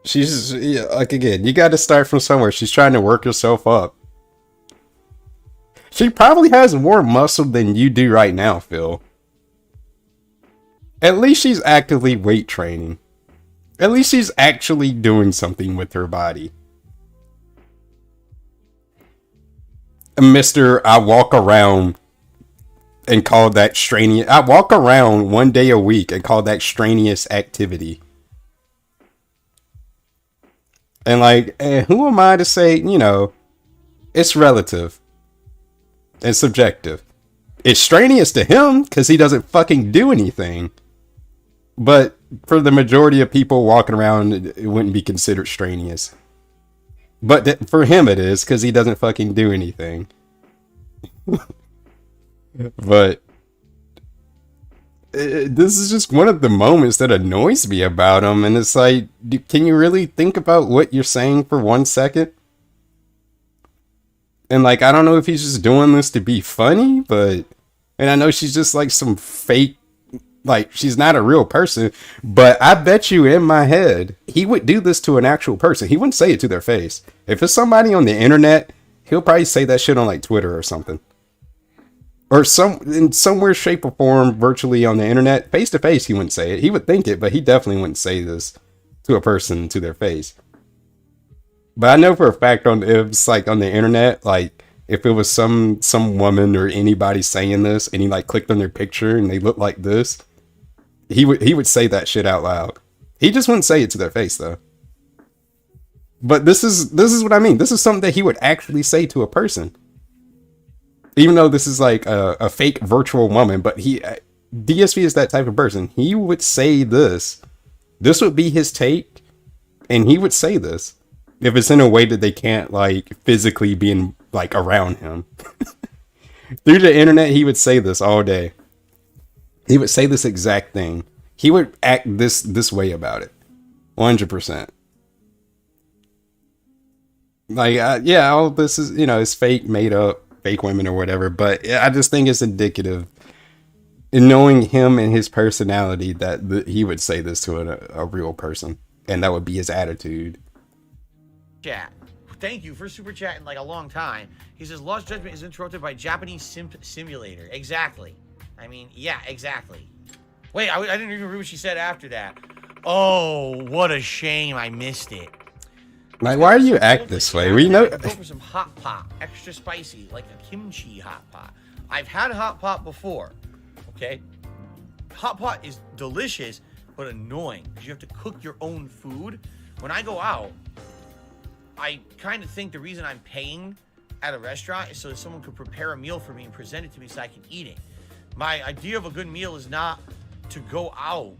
She's, like, again, you gotta start from somewhere. She's trying to work herself up. She probably has more muscle than you do right now, Phil. At least she's actively weight training. At least she's actually doing something with her body. Mr. I walk around and call that strenuous. I walk around 1 day a week and call that strenuous activity. And like, who am I to say, it's relative and subjective. It's strenuous to him because he doesn't fucking do anything. But for the majority of people walking around, it wouldn't be considered strenuous. But for him it is because he doesn't fucking do anything. But this is just one of the moments that annoys me about him. And it's like, can you really think about what you're saying for 1 second? And like, I don't know if he's just doing this to be funny, but, and I know she's just like some fake, like she's not a real person, but I bet you in my head, he would do this to an actual person. He wouldn't say it to their face. If it's somebody on the internet, he'll probably say that shit on like Twitter or something. Or in somewhere, shape, or form, virtually on the internet. Face to face, he wouldn't say it. He would think it, but he definitely wouldn't say this to a person to their face. But I know for a fact if it's like on the internet, like if it was some woman or anybody saying this, and he like clicked on their picture and they look like this, he would say that shit out loud. He just wouldn't say it to their face though. But this is what I mean. This is something that he would actually say to a person. Even though this is like a fake virtual woman, but DSP is that type of person. He would say this. This would be his take, and he would say this if it's in a way that they can't like physically be in like around him. Through the internet, he would say this all day. He would say this exact thing. He would act this way about it, 100%. Like, all this is it's fake, made up. Fake women or whatever, but I just think it's indicative in knowing him and his personality that he would say this to a real person, and that would be his attitude. Chat. Thank you for super chat in like a long time. He says Lost Judgment is interrupted by Japanese simp simulator. Exactly. I mean, yeah, exactly. Wait, I didn't even read what she said after that. Oh, what a shame! I missed it. Like, why do you act this way? We know. Go for some hot pot, extra spicy, like a kimchi hot pot. I've had hot pot before. Okay, hot pot is delicious, but annoying because you have to cook your own food. When I go out, I kind of think the reason I'm paying at a restaurant is so that someone could prepare a meal for me and present it to me so I can eat it. My idea of a good meal is not to go out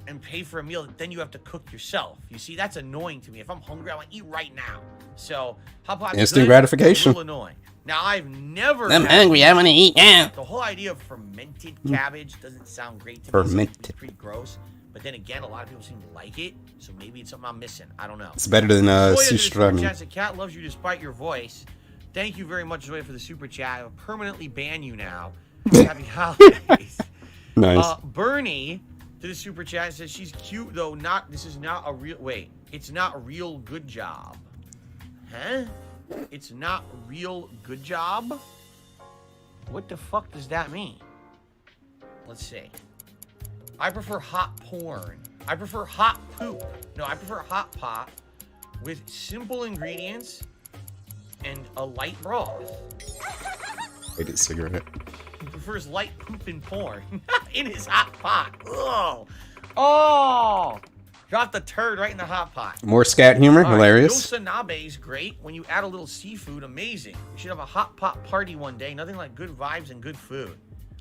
and pay for a meal that then you have to cook yourself. You see, that's annoying to me. If I'm hungry, I want to eat right now. So, hot pot instant gratification. A little annoying. Now, I've never. I'm hungry. I want to eat now. The whole idea of fermented cabbage doesn't sound great to me. Fermented. It's pretty gross. But then again, a lot of people seem to like it. So maybe it's something I'm missing. I don't know. It's better than sushi. The cat loves you despite your voice. Thank you very much, Zoe, for the super chat. I'll permanently ban you now. Happy holidays. Nice. Bernie. To the super chat says she's cute though. This is not a real. Wait, it's not a real good job. Huh? It's not real good job. What the fuck does that mean? Let's see. I prefer hot porn. I prefer hot poop. No, I prefer hot pot with simple ingredients and a light broth. Wait a cigarette. He prefers light poop and porn in his hot pot. Ugh. Oh! Drop the turd right in the hot pot. More scat humor, All hilarious. Right, Yosanabe is great. When you add a little seafood, amazing. We should have a hot pot party one day. Nothing like good vibes and good food.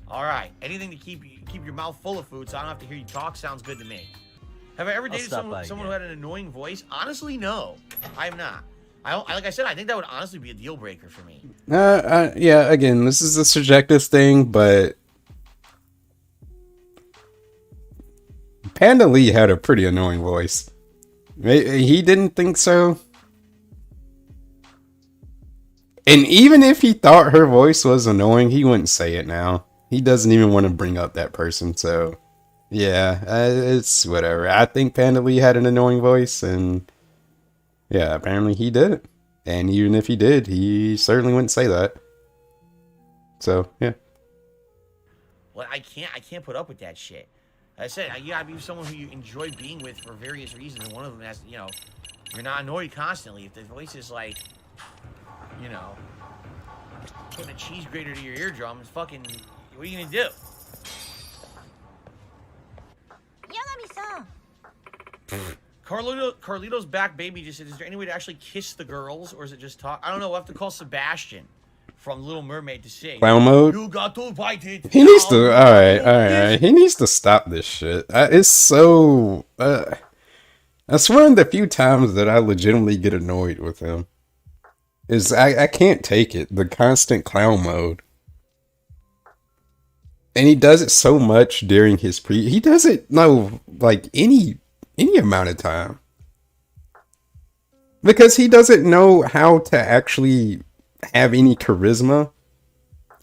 All right. Anything to keep your mouth full of food so I don't have to hear you talk sounds good to me. Have I ever dated someone who had an annoying voice? Honestly, no. I have not. Like I said, I think that would honestly be a deal breaker for me. Yeah, again, this is a subjective thing, but Panda Lee had a pretty annoying voice. He didn't think so. And even if he thought her voice was annoying, he wouldn't say it now. He doesn't even want to bring up that person, so yeah, it's whatever. I think Panda Lee had an annoying voice, and yeah, apparently he did it. And even if he did, he certainly wouldn't say that. So, yeah. Well, I can't put up with that shit. Like I said, you gotta be someone who you enjoy being with for various reasons, and one of them has, you're not annoyed constantly. If the voice is like, putting a cheese grater to your eardrum, it's fucking What are you gonna do? 八神さん Carlito's back baby just said, is there any way to actually kiss the girls, or is it just talk? I don't know. We'll have to call Sebastian from Little Mermaid to see. Clown mode? You got to bite it. He needs to. Alright. He needs to stop this shit. It's so. That's one of the few times that I legitimately get annoyed with him. Is I can't take it. The constant clown mode. And he does it so much during his he does it like any amount of time. Because he doesn't know how to actually have any charisma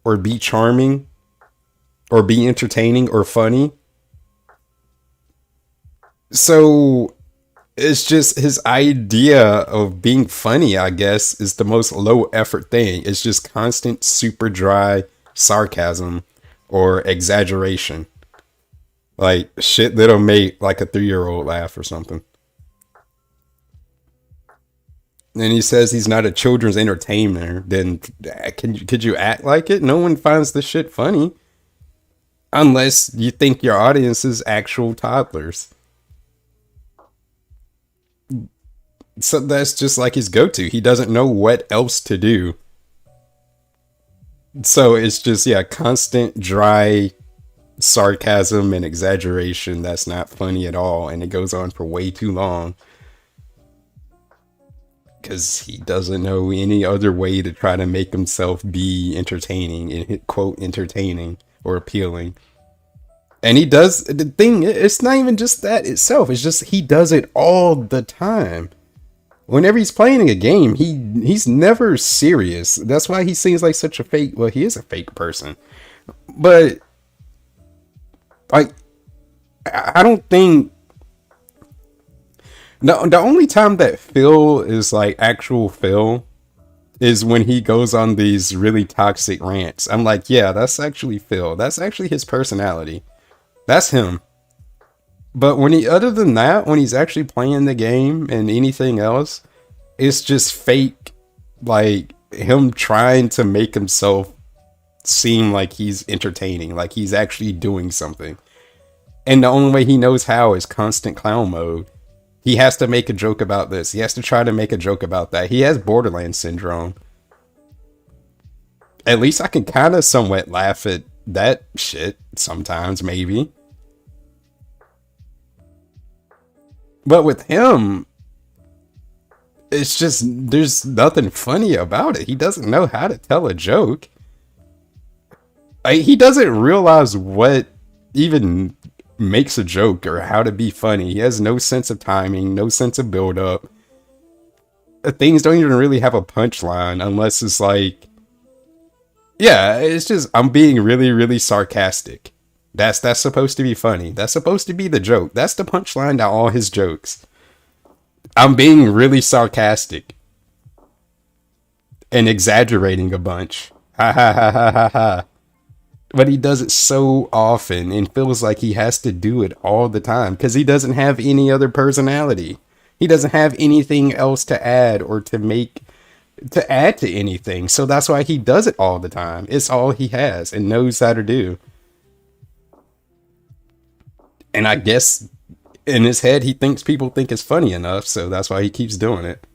or be charming or be entertaining or funny. So it's just his idea of being funny, I guess, is the most low effort thing. It's just constant super dry sarcasm or exaggeration. Like shit that'll make like a 3-year-old laugh or something. And he says he's not a children's entertainer. Then could you act like it? No one finds this shit funny. Unless you think your audience is actual toddlers. So that's just like his go-to. He doesn't know what else to do. So it's just, constant dry sarcasm and exaggeration that's not funny at all. And it goes on for way too long. Because he doesn't know any other way to try to make himself be entertaining, and quote, entertaining or appealing. And he does the thing. It's not even just that itself. It's just he does it all the time. Whenever he's playing a game, he's never serious. That's why he seems like such a fake. Well, he is a fake person. But like, I don't think. No, the only time that Phil is like actual Phil is when he goes on these really toxic rants. I'm like, yeah, that's actually Phil. That's actually his personality. That's him. But other than that, when he's actually playing the game and anything else, it's just fake, like him trying to make himself seem like he's entertaining, like he's actually doing something. And the only way he knows how is constant clown mode. He has to make a joke about this. He has to try to make a joke about that. He has Borderlands syndrome. At least I can kind of somewhat laugh at that shit sometimes, maybe. But with him, it's just, there's nothing funny about it. He doesn't know how to tell a joke. He doesn't realize what even makes a joke or how to be funny. He has no sense of timing, no sense of build up. Things don't even really have a punchline unless it's like, it's just, I'm being really, really sarcastic. That's supposed to be funny. That's supposed to be the joke. That's the punchline to all his jokes. I'm being really sarcastic and exaggerating a bunch. Ha ha ha ha ha ha. But he does it so often and feels like he has to do it all the time because he doesn't have any other personality. He doesn't have anything else to add or to add to anything. So that's why he does it all the time. It's all he has and knows how to do. And I guess in his head, he thinks people think it's funny enough. So that's why he keeps doing it.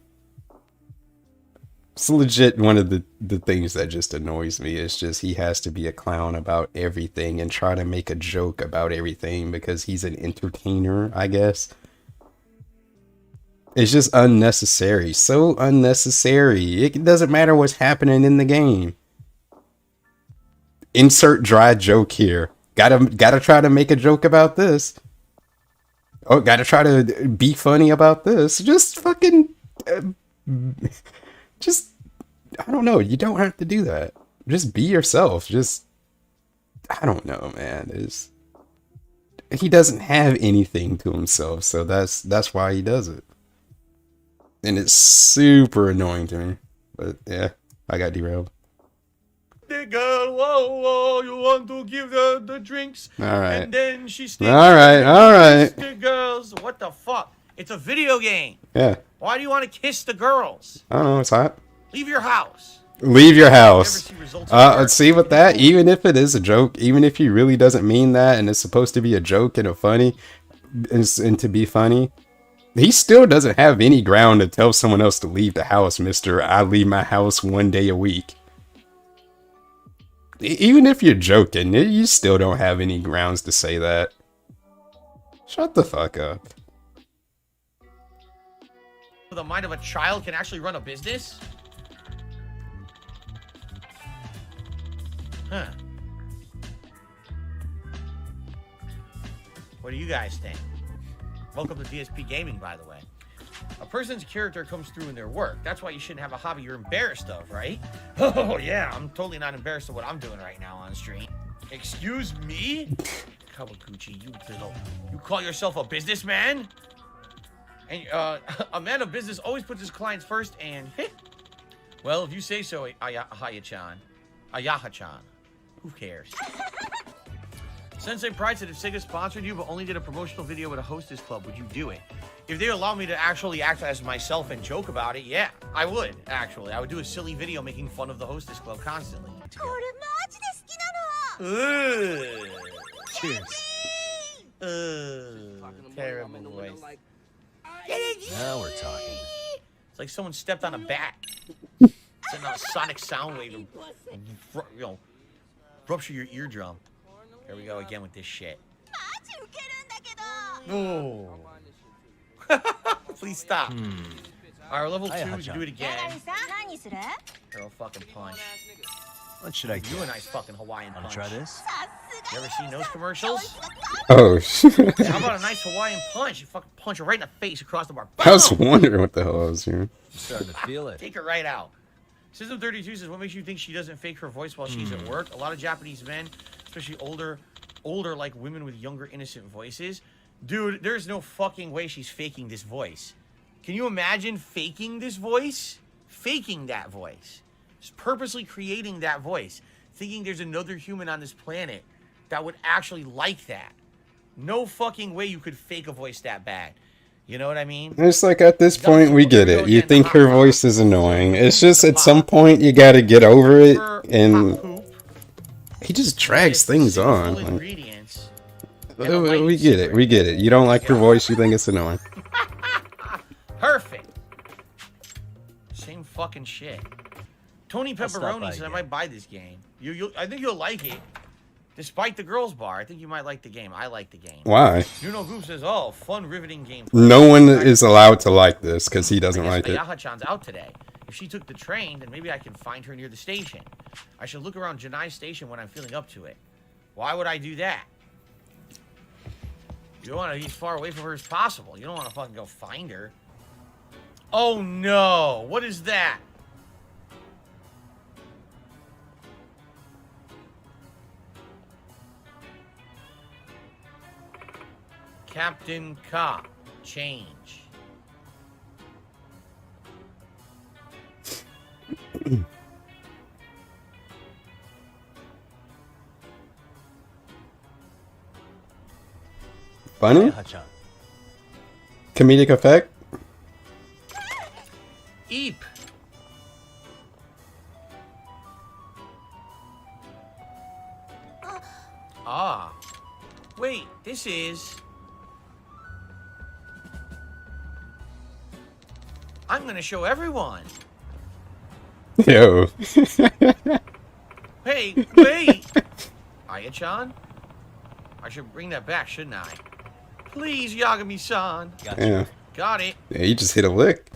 It's legit one of the things that just annoys me. It's just he has to be a clown about everything and try to make a joke about everything because he's an entertainer, I guess. It's just unnecessary. So unnecessary. It doesn't matter what's happening in the game. Insert dry joke here. Gotta try to make a joke about this. Oh, gotta try to be funny about this. Just fucking... just, I don't know. You don't have to do that. Just be yourself. Just, I don't know, man. He doesn't have anything to himself, so that's why he does it. And it's super annoying to me. But yeah, I got derailed. The girl, whoa, you want to give the drinks? All right. And then she sticks. All right. The girls. What the fuck? It's a video game. Yeah. Why do you want to kiss the girls? I don't know. It's hot. Leave your house. Leave your house. Never see results at work. See with that, even if it is a joke, even if he really doesn't mean that and it's supposed to be a joke and to be funny, he still doesn't have any ground to tell someone else to leave the house, mister. I leave my house 1 day a week. Even if you're joking, you still don't have any grounds to say that. Shut the fuck up. The mind of a child can actually run a business? Huh. What do you guys think? Welcome to DSP Gaming, by the way. A person's character comes through in their work. That's why you shouldn't have a hobby you're embarrassed of, right? Oh, yeah, I'm totally not embarrassed of what I'm doing right now on stream. Excuse me? Kawaguchi, you call yourself a businessman? And a man of business always puts his clients first and well, if you say so, Ayaha-chan. Ayaha-chan. Who cares? Sensei prides that if Sega sponsored you but only did a promotional video at a hostess club, would you do it? If they allow me to actually act as myself and joke about it, yeah, I would, actually. I would do a silly video making fun of the hostess club constantly. Cheers. Terrible voice. Now we're talking. It's like someone stepped on a bat. Sending out a sonic sound wave to, rupture your eardrum. Here we go again with this shit. Oh. Please stop. Alright, level 2, you do it again. Girl fucking punch. What should I Do get? a nice fucking Hawaiian Wanna punch. try this? You ever seen those commercials? Oh, shit. How about a nice Hawaiian punch? You fucking punch her right in the face across the bar. I was Boom! wondering what the hell I was hearing. I'm starting to feel it. Take her right out. System 32 says, what makes you think she doesn't fake her voice while she's at work? A lot of Japanese men, especially older like women with younger innocent voices. Dude, there's no fucking way she's faking this voice. Can you imagine faking this voice? Faking that voice. Just purposely creating that voice. Thinking there's another human on this planet that would actually like that. No fucking way you could fake a voice that bad. You know what I mean? It's like at this point we get it. You think her voice is annoying. It's just at some point you gotta get over it, and he just drags things on. Like, we get it. We get it. You don't like her voice. You think it's annoying. Perfect. Same fucking shit. Tony I'll stop Pepperoni by said I again. might buy this game. I think you'll like it. Despite the girls' bar, I think you might like the game. I like the game. Why? Yuno Goop says, oh, fun, riveting game. No one is allowed to like this because he doesn't like it. Ayaha-chan's out today. If she took the train, then maybe I can find her near the station. I should look around Janai Station when I'm feeling up to it. Why would I do that? You want to be as far away from her as possible. You don't want to fucking go find her. Oh, no. What is that? Captain Cop. Change. Funny? Ayaha-chan. Comedic effect? Eep. Ah. Wait, this is... I'm gonna show everyone. Yo. Hey, wait! Aya-chan? I should bring that back, shouldn't I? Please, Yagami-san. Gotcha. Yeah. Got it. Yeah, you just hit a lick.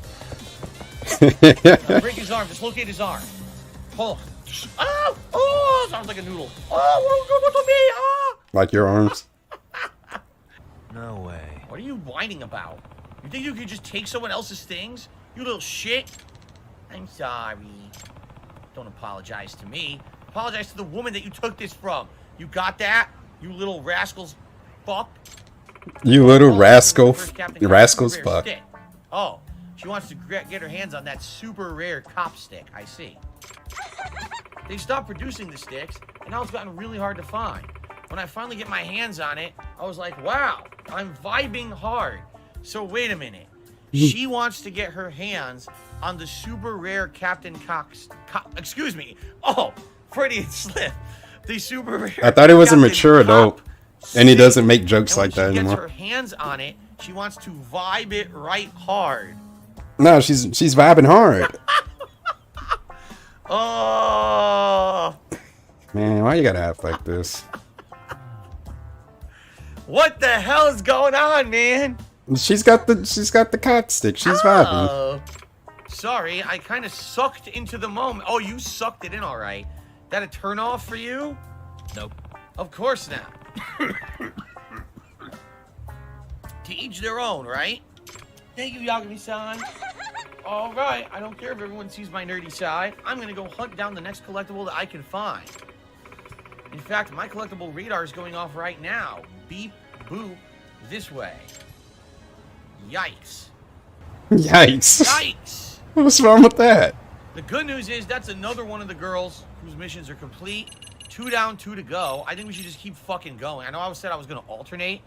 Break his arm. Dislocate his arm. Pull. Oh! Oh! Sounds like a noodle. Oh! What to me? Ah! Like your arms. No way. What are you whining about? You think you could just take someone else's things? You little shit. I'm sorry. Don't apologize to me. Apologize to the woman that you took this from. You got that? You little rascals. Fuck. You little rascal. First Captain Cock's Rascals super rare fuck. stick. Oh, she wants to get her hands on that super rare cop stick. I see. They stopped producing the sticks, and now it's gotten really hard to find. When I finally get my hands on it, I was like, wow, I'm vibing hard. So wait a minute. She wants to get her hands on the super rare Captain Cox. Excuse me. Oh, Freudian slip. The super rare. I thought he was a Captain mature adult, Cop and he stick. doesn't make jokes And when like that she gets anymore. her hands on it, she wants to vibe it right hard. No, she's vibing hard. Oh, Man, why you gotta act like this? what the hell is going on, man? She's got the cock stick. She's vibing. Oh, sorry, I kind of sucked into the moment. Oh, you sucked it in, all right. That a turn off for you? Nope. Of course not. To each their own, right? Thank you, Yagami-san. All right, I don't care if everyone sees my nerdy side. I'm gonna go hunt down the next collectible that I can find. In fact, my collectible radar is going off right now. Beep, boop, this way. Yikes. Yikes! Yikes! What's wrong with that? The good news is that's another one of the girls whose missions are complete. 2 down, 2 to go. I think we should just keep fucking going. I know I said I was gonna alternate.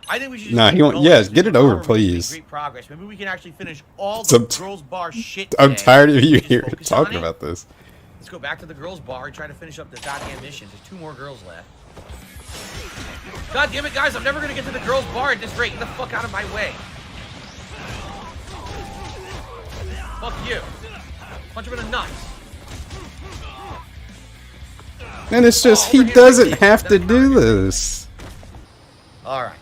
I think we should just Nah, keep he won't. going. Yes, get We're it over, making please. Great progress. Maybe we can actually finish all the So girls' bar shit. I'm today. tired of you Just here focus on talking it. about this. Let's go back to the girls' bar and try to finish up the goddamn missions. There's 2 more girls left. God damn it, guys! I'm never gonna get to the girls' bar at this rate. Get the fuck out of my way. Fuck you. Punch him in the nuts. And it's just he doesn't have to do this, All right.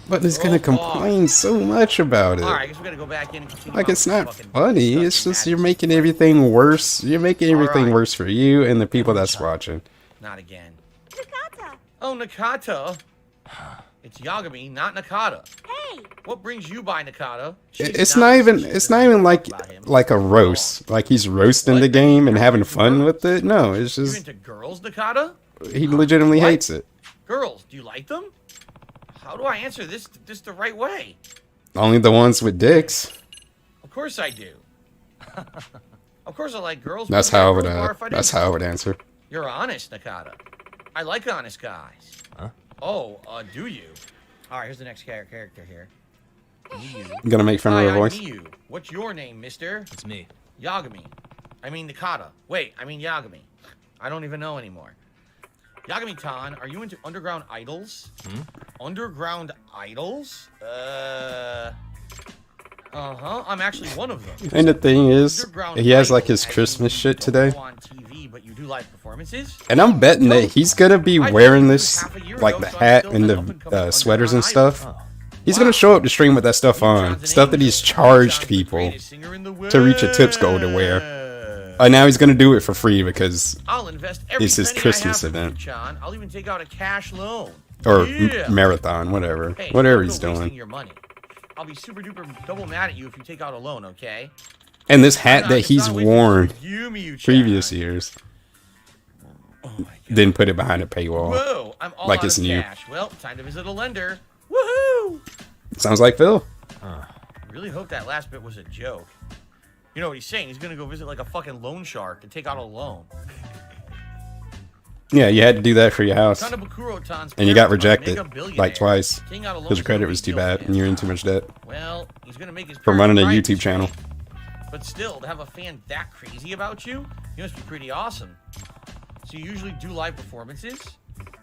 but he's gonna complain so much about All right. I it. guess we gotta go back in and continue. Like on it's with not fucking funny. It's disgusting just you're madness. making everything worse. You're making everything Alright. worse for you and the people that's watching. Not again. Nakata. Oh, Nakata. It's Yagami, not Nakata. Hey. What brings you by Nakata? It's not even like a roast. Like he's roasting the game and having fun with it. No, it's You just into girls, Nakata? he legitimately What? hates it. Girls, do you like them? How do I answer this the right way? Only the ones with dicks. Of course I do. Of course I like girls. That's but I'm how I at would. a girls' bar if I That's didn't. how I would answer. You're honest, Nakata. I like honest guys. Huh? Oh, do you? All right, here's the next character here. Miyu. I'm gonna make fun Hi, of her I'm voice. Miyu. What's your name, mister? It's me. Yagami. I mean Nakata. Wait, I mean Yagami. I don't even know anymore. Yagami-tan, are you into underground idols? Hmm? Underground idols? Uh-huh. I'm actually one of them. And the thing is, Underground he has like idols, his as in Christmas you shit don't today. go on TV, but you do live performances? And I'm betting that he's gonna be I wearing think it this, was half a year like ago, the so I'm hat still and an up-and-coming the sweaters and underground stuff. Oh. He's Wow. gonna show up to stream with that stuff on. John's an Stuff that he's angel. charged John's the people greatest singer in the to reach a tips goal to wear. Now he's gonna do it for free because I'll invest every it's his penny Christmas I have event. for you, John. I'll even take out a cash loan. or Yeah. marathon, whatever, Hey, whatever don't he's go wasting doing. your money. I'll be super duper double mad at you if you take out a loan, okay? And this hat that It's he's not a waste of worn money. You, Miyu-chan. previous years, Oh my God. then put it behind a paywall. Whoa, I'm all Like out it's of new. cash. Well, time to visit a lender. Woohoo! Sounds like Phil. I really hope that last bit was a joke. You know what he's saying? He's gonna go visit like a fucking loan shark and take out a loan. Yeah, you had to do that for your house, Kanabukuro-tan's and you got parents are rejected mega billionaires. like twice Taking out a loan because your is credit no was big too deal bad for and you're in him. too much debt Well, he's gonna make his from running a parents' YouTube private channel. stream. But still, to have a fan that crazy about you, you must be pretty awesome. So you usually do live performances?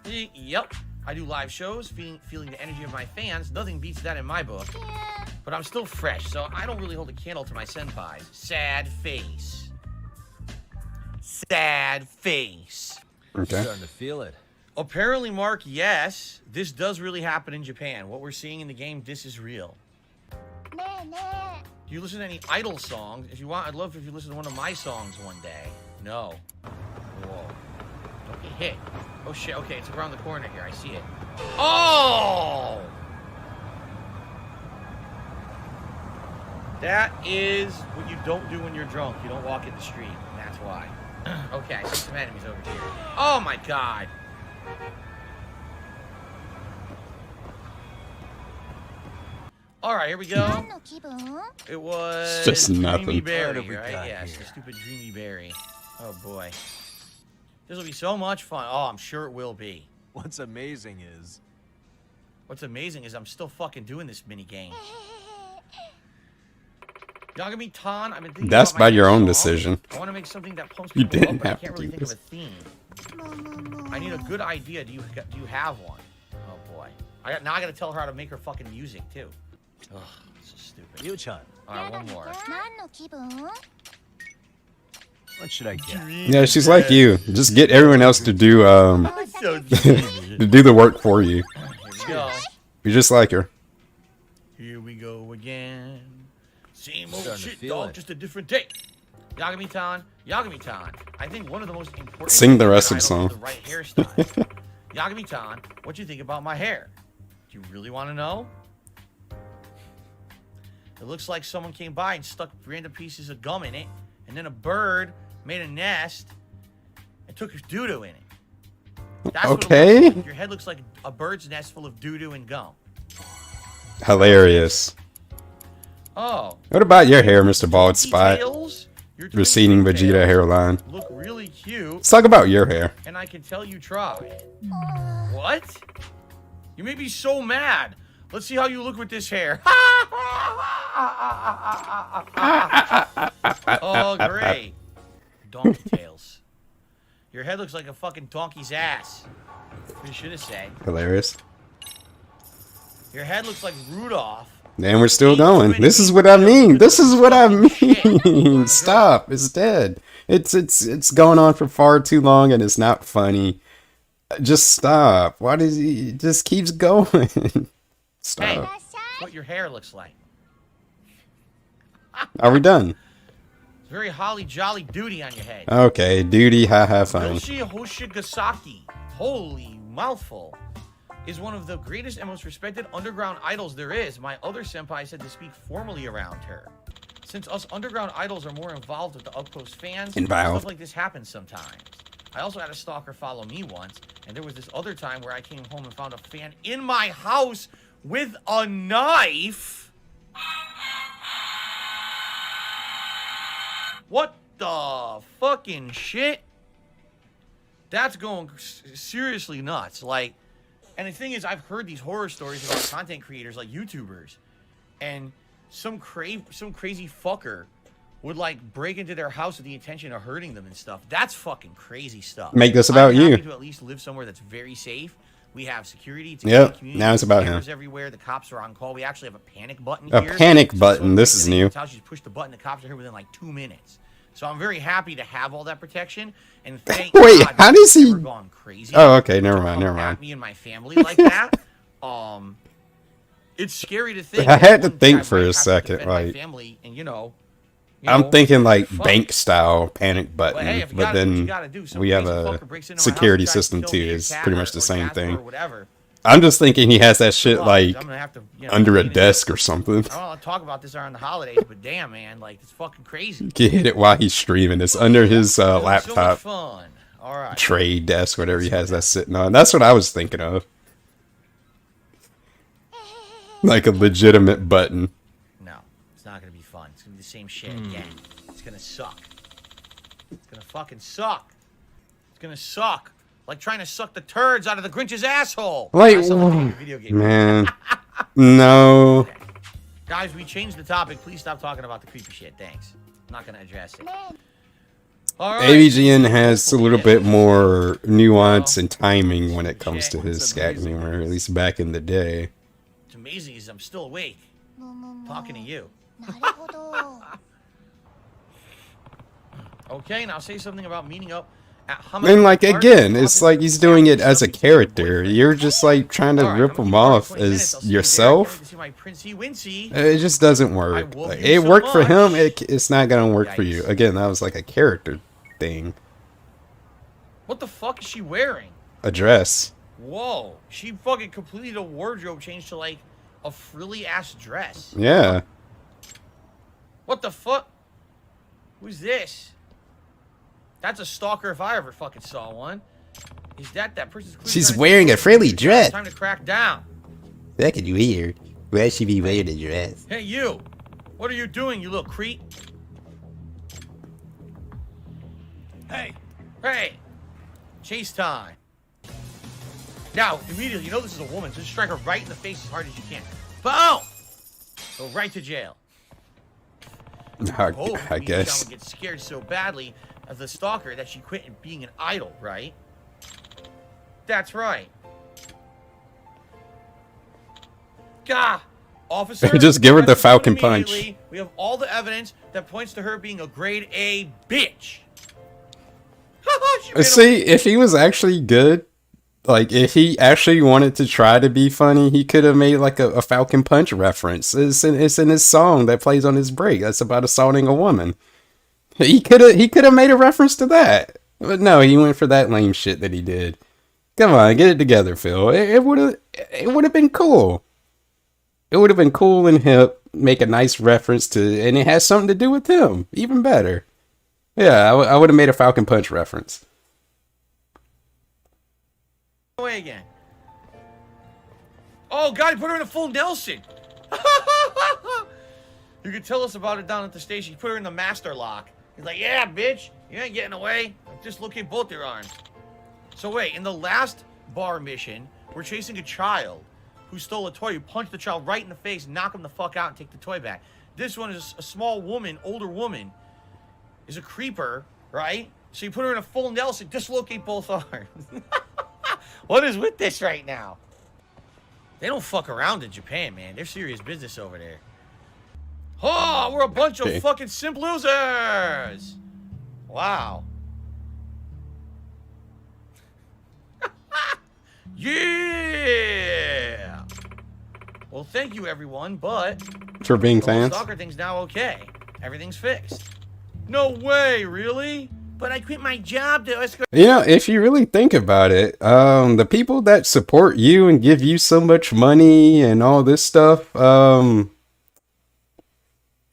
Yep. I do live shows, feeling the energy of my fans. Nothing beats that in my book. But I'm still fresh, so I don't really hold a candle to my senpais. Sad face. Sad face. Okay. Starting to feel it. Apparently, Mark, yes, this does really happen in Japan. What we're seeing in the game, this is real. Do you listen to any Idol songs? If you want, I'd love if you listen to one of my songs one day. No. Whoa. Don't get hit. Oh shit, okay, it's around the corner here. I see it. Oh! That is what you don't do when you're drunk. You don't walk in the street. That's why. Okay, I see some enemies over here. Oh my god. Alright, here we go. It was just nothing. Dreamy What Berry, have we right? got Yes, here? the stupid Dreamy Berry. Oh boy. This will be so much fun. Oh, I'm sure it will be. What's amazing is What's amazing is I'm still fucking doing this mini game. Yagami Tan, I've been thinking That's about my by your own next song. decision. I want to make something that pumps You people didn't up, but I have can't to really do think of a this. theme. I need a good idea. Do you have one? Oh boy. Now I gotta tell her how to make her fucking music too. Ugh, so stupid. Yu-chan, Alright, one more. 何の気分 what should I get? Yeah, she's like you. Just get everyone else to do So stupid. to do the work for you. Here we go. You're just like her. Here we go again. Same old Starting to shit, feel dog, it. just a different day. Yagami-tan, Yagami-tan. I think one of the most important Sing the things rest in of the Idol song. is the right hairstyle. Yagami-tan, what you think about my hair? Do you really want to know? It looks like someone came by and stuck random pieces of gum in it, and then a bird made a nest and took doo-doo in it. That's what it Okay. looks like. Your head looks like a bird's nest full of doo-doo and gum. Hilarious. Oh. What about your hair, Mr. Bald Spot? Details, your Receding twinkly Vegeta tails hairline. look really cute, Let's talk about your hair. and I can tell you tried. What? You made me so mad. Let's see how you look with this hair. Oh, great. Donkey tails. Your head looks like a fucking donkey's ass. You should have said. Hilarious. Your head looks like Rudolph. And we're still going. This is what I mean. This is what I mean. Stop. It's dead. It's going on for far too long and it's not funny. Just stop. Why does he it just keeps going? Stop. Hey, what your hair looks like. Are we done? It's very holly jolly duty on your head. Okay, duty, haha, fine. Yoshi Hoshigasaki, holy mouthful, is one of the greatest and most respected underground idols there is. My other senpai said to speak formally around her. Since us underground idols are more involved with the up-close fans, Involved. stuff like this happens sometimes. I also had a stalker follow me once, and there was this other time where I came home and found a fan in my house with a knife. What the fucking shit? That's going seriously nuts. Like, and the thing is, I've heard these horror stories about content creators like YouTubers, and some crazy fucker would like break into their house with the intention of hurting them and stuff. That's fucking crazy stuff. Make this about I'm you. happy to at least live somewhere that's very safe. We have security. It's a Yep, gated community. now it's about Cameras him. everywhere. The cops are on call. We actually have a panic button A here. panic So button, someone this breaks is in the new. neighbor's house, you just push the button. The cops are here within like 2 minutes. So I'm very happy to have all that protection. And thank Wait, God how does he- nobody's ever gone crazy. Oh, okay, never mind, come never at mind. Me and my family like that. It's scary to think. I had to one day think I for might a have to second, defend my like- family, and you I'm know, thinking like fuck. bank style panic Well, button, hey, if you but gotta do what you then gotta do. Some we have crazy a fucker breaks into my house security and tries to system kill too. me or It's Cat pretty or- much the or same Jasper thing. Or whatever. I'm just thinking he has that shit Well, like I'm gonna have to, under a clean it up. desk or something. I don't want to talk about this around the holidays, but damn, man, like it's fucking crazy. Get hit it while he's streaming. It's under his So much laptop fun. All right. tray desk, whatever he has that sitting on. That's what I was thinking of. Like a legitimate button. No, it's not gonna be fun. It's gonna be the same shit again. It's gonna suck. It's gonna fucking suck. It's gonna suck. Like trying to suck the turds out of the Grinch's asshole. Like, I sound like a video game. man. No. Okay. Guys, we changed the topic. Please stop talking about the creepy shit. Thanks. I'm not gonna address it. All right. AVGN has a little bit more nuance and timing when it comes to his scat humor, at least back in the day. What's amazing is I'm still awake, talking to you. なるほど Okay, now say something about meeting up at And like again, it's like he's doing it as a character. You're just like trying to rip him off as yourself. It just doesn't work. Like, it worked for him. It's not gonna work for you. Again, that was like a character thing. What the fuck is she wearing? A dress. Whoa, she fucking completed a wardrobe change to like a frilly ass dress. Yeah. What the fuck? Who's this? That's a stalker if I ever fucking saw one. Is that person's clearly She's trying to wearing a frilly dress. Time to crack down. That could be weird. Why should be wearing a dress? Hey you, what are you doing, you little creep? Hey, Hey, chase time. Now, immediately, you know this is a woman, so just strike her right in the face as hard as you can. Boom! Go right to jail. Hope I Mia-chan guess. would get scared so badly of the stalker that she quit being an idol, right? That's right. Gah! Officer, Just give her the arrest this woman Falcon Punch. immediately. We have all the evidence that points to her being a grade A bitch. She ran See, if he was actually good, like if he actually wanted to try to be funny, he could have made like a Falcon Punch reference. It's in his song that plays on his break. That's about assaulting a woman. He could have made a reference to that. But no, he went for that lame shit that he did. Come on, get it together, Phil. It would have been cool. It would have been cool and hip. Make a nice reference to, and it has something to do with him. Even better. Yeah, I would have made a Falcon Punch reference. away again. Oh, God, he put her in a full Nelson. You could tell us about it down at the station. He put her in the master lock. He's like, yeah, bitch, you ain't getting away. Just locate both your arms. So wait, in the last bar mission, we're chasing a child who stole a toy. You punch the child right in the face, knock him the fuck out, and take the toy back. This one is a small woman, older woman, is a creeper, right? So you put her in a full Nelson, dislocate both arms. What is with this right now? They don't fuck around in Japan, man. They're serious business over there. Oh, we're a bunch of fucking simp losers. Wow. Yeah. Well, thank you, everyone, but For being the whole fans. stalker thing's now okay. Everything's fixed. No way, really? But I quit my job to escort. You know, if you really think about it, the people that support you and give you so much money and all this stuff,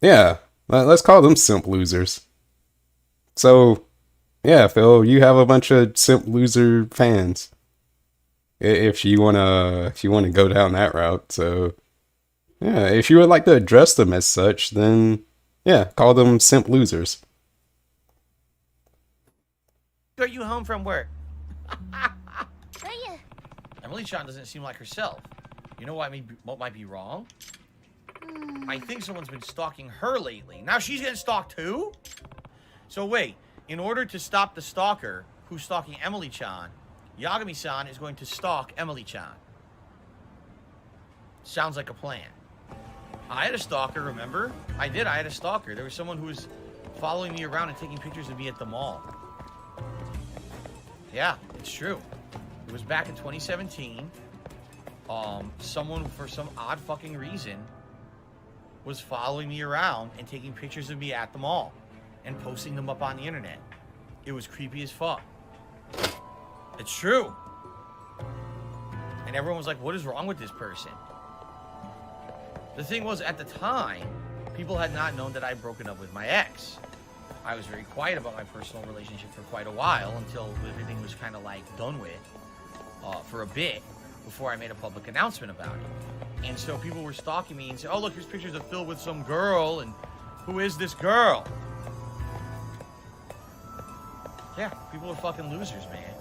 yeah, let's call them simp losers. So, yeah, Phil, you have a bunch of simp loser fans. If you wanna go down that route. So, yeah, if you would like to address them as such, then yeah, call them simp losers. Are you home from work? Where you? Emily-chan doesn't seem like herself. You know what might be wrong? I think someone's been stalking her lately. Now she's getting stalked too? So wait, in order to stop the stalker who's stalking Emily-chan, Yagami-san is going to stalk Emily-chan. Sounds like a plan. I had a stalker, remember? I had a stalker. There was someone who was following me around and taking pictures of me at the mall. Yeah, it's true. It was back in 2017. Someone, for some odd fucking reason, was following me around and taking pictures of me at the mall and posting them up on the internet. It was creepy as fuck. It's true. And everyone was like, what is wrong with this person? The thing was, at the time, people had not known that I'd broken up with my ex. I was very quiet about my personal relationship for quite a while until everything was kind of like done with for a bit before I made a public announcement about it. And so people were stalking me and saying, oh, look, here's pictures of Phil with some girl, and who is this girl? Yeah, people are fucking losers, man.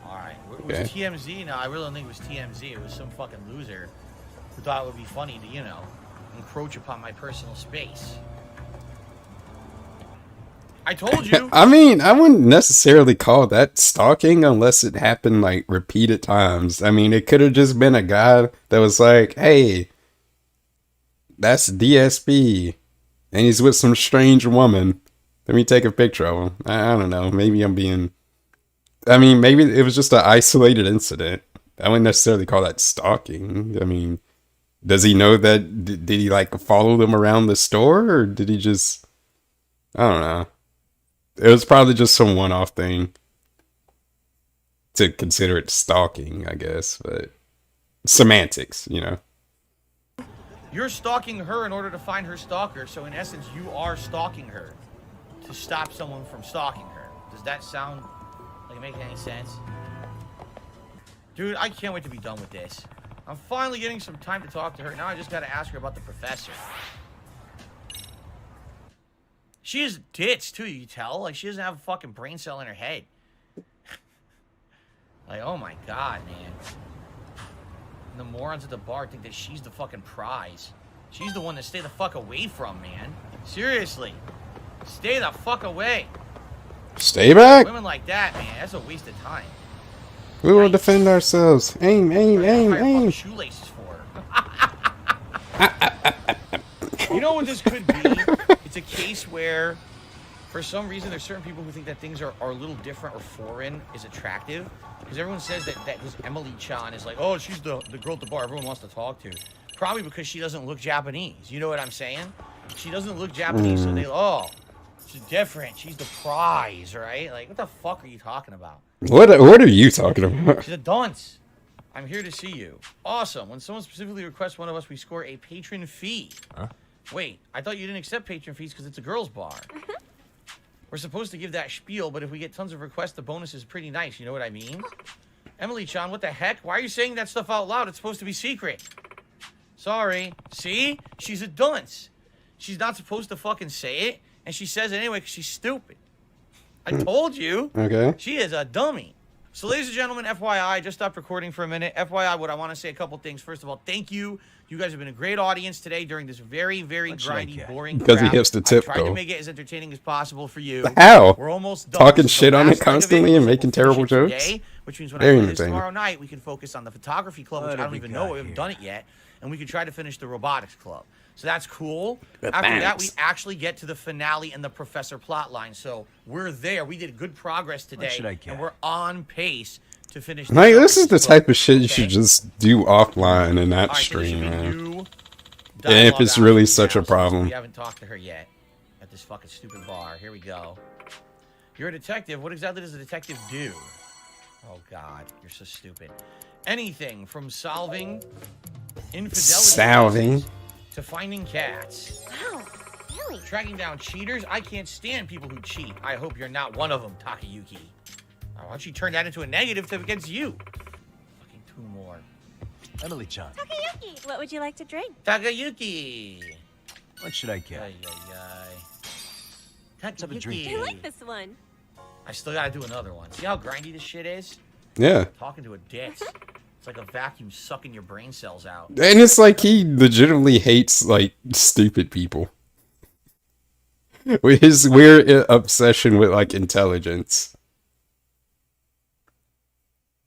Alright, it was TMZ. No, I really don't think it was TMZ. It was some fucking loser who thought it would be funny to, you know, encroach upon my personal space. I told you. I mean, I wouldn't necessarily call that stalking unless it happened like repeated times. I mean, it could have just been a guy that was like, hey, that's DSP, and he's with some strange woman. Let me take a picture of him. I don't know. Maybe maybe it was just an isolated incident. I wouldn't necessarily call that stalking. I mean, does he know that? Did he like follow them around the store, or did he just, I don't know. It was probably just some one-off thing to consider it stalking, I guess, but semantics, you know. You're stalking her in order to find her stalker, so in essence, you are stalking her to stop someone from stalking her. Does that sound like it makes any sense? Dude, I can't wait to be done with this. I'm finally getting some time to talk to her. Now I just gotta ask her about the professor. She is ditched, too, you tell? Like, she doesn't have a fucking brain cell in her head. Like, oh my god, man. And the morons at the bar think that she's the fucking prize. She's the one to stay the fuck away from, man. Seriously. Stay the fuck away. Stay back. Women like that, man, that's a waste of time. We will Yikes. defend ourselves. Aim, aim, aim, What are aim. shoelaces for? You know what this could be? It's a case where, for some reason, there's certain people who think that things are a little different or foreign is attractive. Because everyone says that this Emily Chan is like, oh, she's the girl at the bar everyone wants to talk to. Probably because she doesn't look Japanese. You know what I'm saying? She doesn't look Japanese, so oh, she's different. She's the prize, right? Like, what the fuck are you talking about? What are you talking about? She's a dunce. I'm here to see you. Awesome. When someone specifically requests one of us, we score a patron fee. Huh? Wait, I thought you didn't accept patron fees because it's a girls' bar. We're supposed to give that spiel, but if we get tons of requests, the bonus is pretty nice. You know what I mean? Emily Chan, what the heck? Why are you saying that stuff out loud? It's supposed to be secret. Sorry. See? She's a dunce. She's not supposed to fucking say it, and she says it anyway because she's stupid. I told you. Okay. She is a dummy. So, ladies and gentlemen, FYI, I just stopped recording for a minute. FYI, what I want to say a couple things. First of all, thank you. You guys have been a great audience today during this very, very grindy, boring Because he crap. has to tip, I tried to though. make it as entertaining as possible for you. How? We're almost done. Talking This is the shit on last it leg of constantly and We'll making finish terrible it jokes? today, which means when Very I play this entertaining. tomorrow night, we can focus on the photography club, which I don't even know. We haven't done it yet. And we can try to finish the robotics club. So that's cool. After that, we actually get to the finale and the professor plot line. So we're there. We did good progress today. And we're on pace to finish. Like, this is the type of shit you should just do offline and not All right, so there should stream, be man. new And if dialogue it's really options such now, a since problem. We haven't talked to her yet at this fucking stupid bar. Here we go. You're a detective. What exactly does a detective do? Oh, God. You're so stupid. Anything from solving infidelity cases to finding cats. Wow, really? Tracking down cheaters. I can't stand people who cheat. I hope you're not one of them, Takayuki. Why don't you turn that into a negative against you? Fucking two more. Emily-chan, Takayuki, what would you like to drink? Takayuki. what should I get? Ay, ay, ay. Let's have a drink. I like this one. I still gotta do another one. See how grindy this shit is? Yeah. Talking to a ditz. It's like a vacuum sucking your brain cells out. And it's like he legitimately hates, like, stupid people. With his weird obsession with, like, intelligence.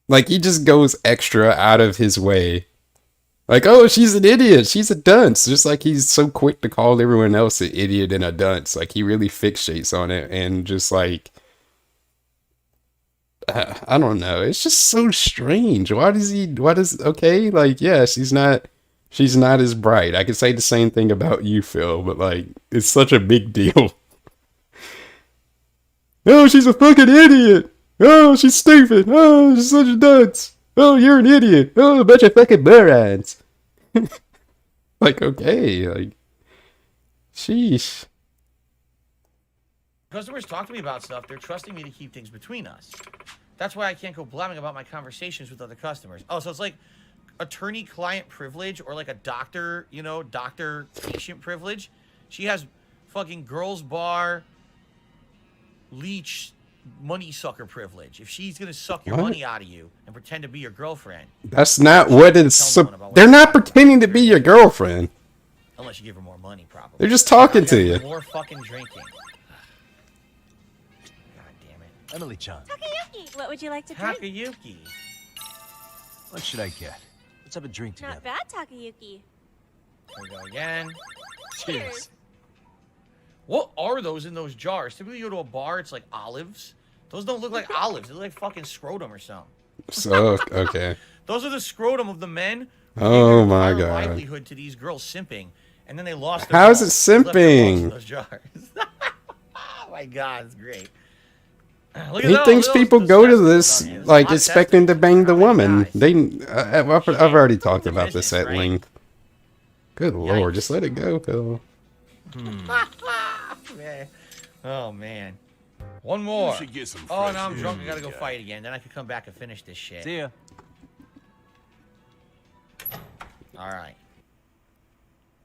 Like, he just goes extra out of his way. Like, oh, she's an idiot. She's a dunce. Just like he's so quick to call everyone else an idiot and a dunce. Like, he really fixates on it and just, like... I don't know. It's just so strange. Okay, like, yeah, she's not as bright. I could say the same thing about you, Phil, but, like, it's such a big deal. Oh, she's a fucking idiot. Oh, she's stupid. Oh, she's such a dunce. Oh, you're an idiot. Oh, a bunch of fucking morons. Like, okay, like, sheesh. Customers talk to me about stuff. They're trusting me to keep things between us. That's why I can't go blabbing about my conversations with other customers. Oh, so it's like attorney-client privilege or like a doctor, you know, doctor-patient privilege. She has fucking girls' bar leech money sucker privilege. If she's gonna suck your money out of you and pretend to be your girlfriend. That's not what it's... They're not pretending to be your girlfriend. Unless you give her more money, probably. They're just talking to you. More fucking drinking. Emily-chan, Takayuki, what would you like to drink? Takayuki. what should I get? Let's have a drink together. Not bad, Takayuki. There we go again. Cheers. What are those in those jars? Typically you go to a bar, it's like olives. Those don't look like olives. They look like fucking scrotum or something. So, okay. Those are the scrotum of the men who Oh gave their my entire God. livelihood to these girls simping, and then they lost their How is it balls. They left their balls in simping? those jars. Oh my God, it's great. Look at He those, thinks those people go to testicles this, on you. like, Hot expecting to bang the testicles. woman. Nice. I've already talked about this Business, at right? length. Good lord, just let it go, Phil. Man. Oh man. One more. should get some Oh, fresh now I'm drunk. I air, gotta go guy. fight again. Then I can come back and finish this shit. See ya. All right.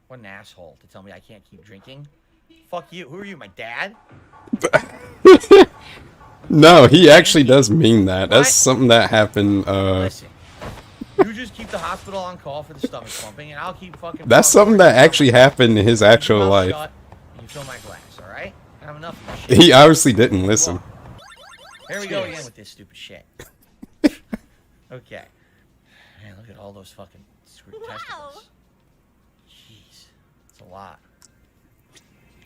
What an asshole to tell me I can't keep drinking. Fuck you. Who are you, my dad? No, he actually does mean that. That's What? something that happened, Listen. You just keep the hospital on call for the stomach pumping, and I'll keep fucking. that's pumping something for that the actually stomach happened in his pumping. actual Keep your mouth life. shut, fill my glass, all right? I have enough of this shit. He obviously didn't listen. Here we go again with this stupid shit. Okay. Man, look at all those fucking screwed testicles. Jeez. It's a lot.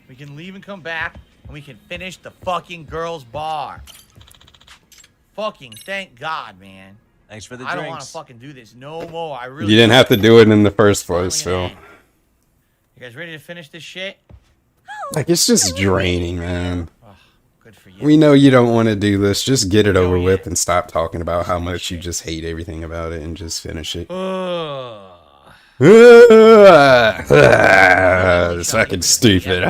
We can leave and come back, and we can finish the fucking girls' bar. Fucking thank God, man. Thanks for the I drinks. don't want to fucking do this no more. I really You didn't have to do it in the first place, Phil. Phil. You guys ready to finish this shit? Like, it's just draining, man. Oh, good for you. We know you don't want to do this. Just get it over yeah. with and stop talking about how much you just hate everything about it and just finish it. It's fucking stupid.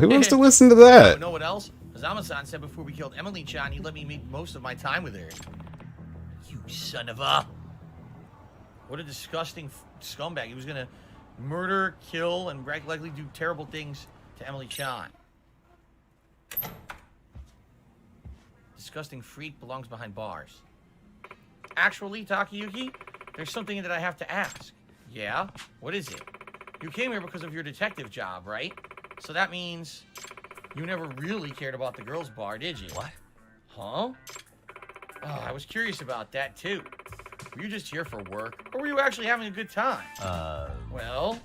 Who wants to listen to You that? know what else? Zama-san said before we killed Emily-chan, he let me make most of my time with her. You son of a... What a disgusting scumbag. He was gonna murder, kill, and likely do terrible things to Emily-chan. Disgusting freak belongs behind bars. Actually, Takayuki, there's something that I have to ask. Yeah? What is it? You came here because of your detective job, right? So that means you never really cared about the girls' bar, did you? What? Huh? Oh, I was curious about that, too. Were you just here for work, or were you actually having a good time? Well,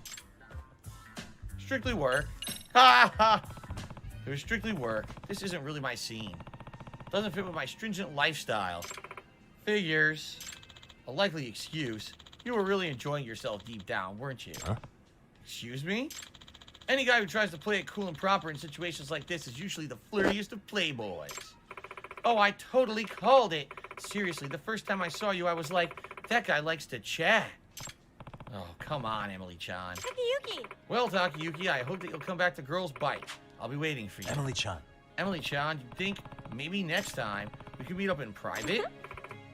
strictly work. Ha ha! It was strictly work. This isn't really my scene. Doesn't fit with my stringent lifestyle. Figures. A likely excuse. You were really enjoying yourself deep down, weren't you? Huh? Excuse me? Any guy who tries to play it cool and proper in situations like this is usually the flirtiest of playboys. Oh, I totally called it. Seriously, the first time I saw you, I was like, that guy likes to chat. Oh, come on, Emily-chan. Takayuki. Well, Takayuki, I hope that you'll come back to Girls Bite. I'll be waiting for you. Emily-chan. Emily-chan, you think maybe next time we could meet up in private?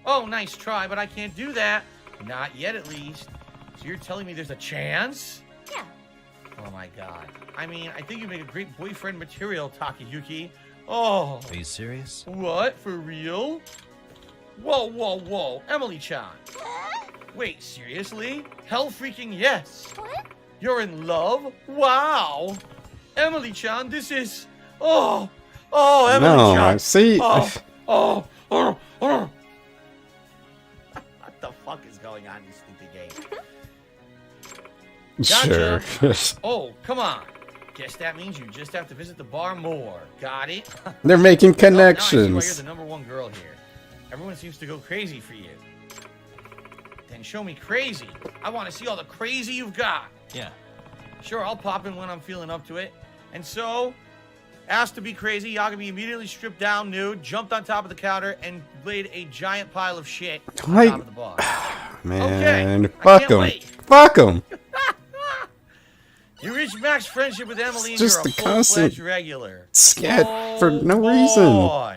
Oh, nice try, but I can't do that. Not yet, at least. So you're telling me there's a chance? Yeah. Oh, my God. I mean, I think you make a great boyfriend material, Takayuki. Oh. Are you serious? What? For real? Whoa, whoa, whoa. Emily-chan. Wait, seriously? Hell freaking yes. What? You're in love? Wow. Emily-chan, this is... Oh, Emily-chan. No, see. Oh. What the fuck is going on in this stupid game? Sure. Oh, come on. Guess that means you just have to visit the bar more. Got it? They're making Well, now I see why you're connections. the number one girl here. Everyone seems to go crazy for you. Then show me crazy. I want to see all the crazy you've got. Yeah. Sure, I'll pop in when I'm feeling up to it. And so, asked to be crazy, Yagami immediately stripped down nude, jumped on top of the counter, and laid a giant pile of shit on Like- top of the bar. Man, I fuck can't them. wait. Fuck them. You reached max friendship with Emily and Just you're a the full-fledged constant regular. scat for no boy. reason. All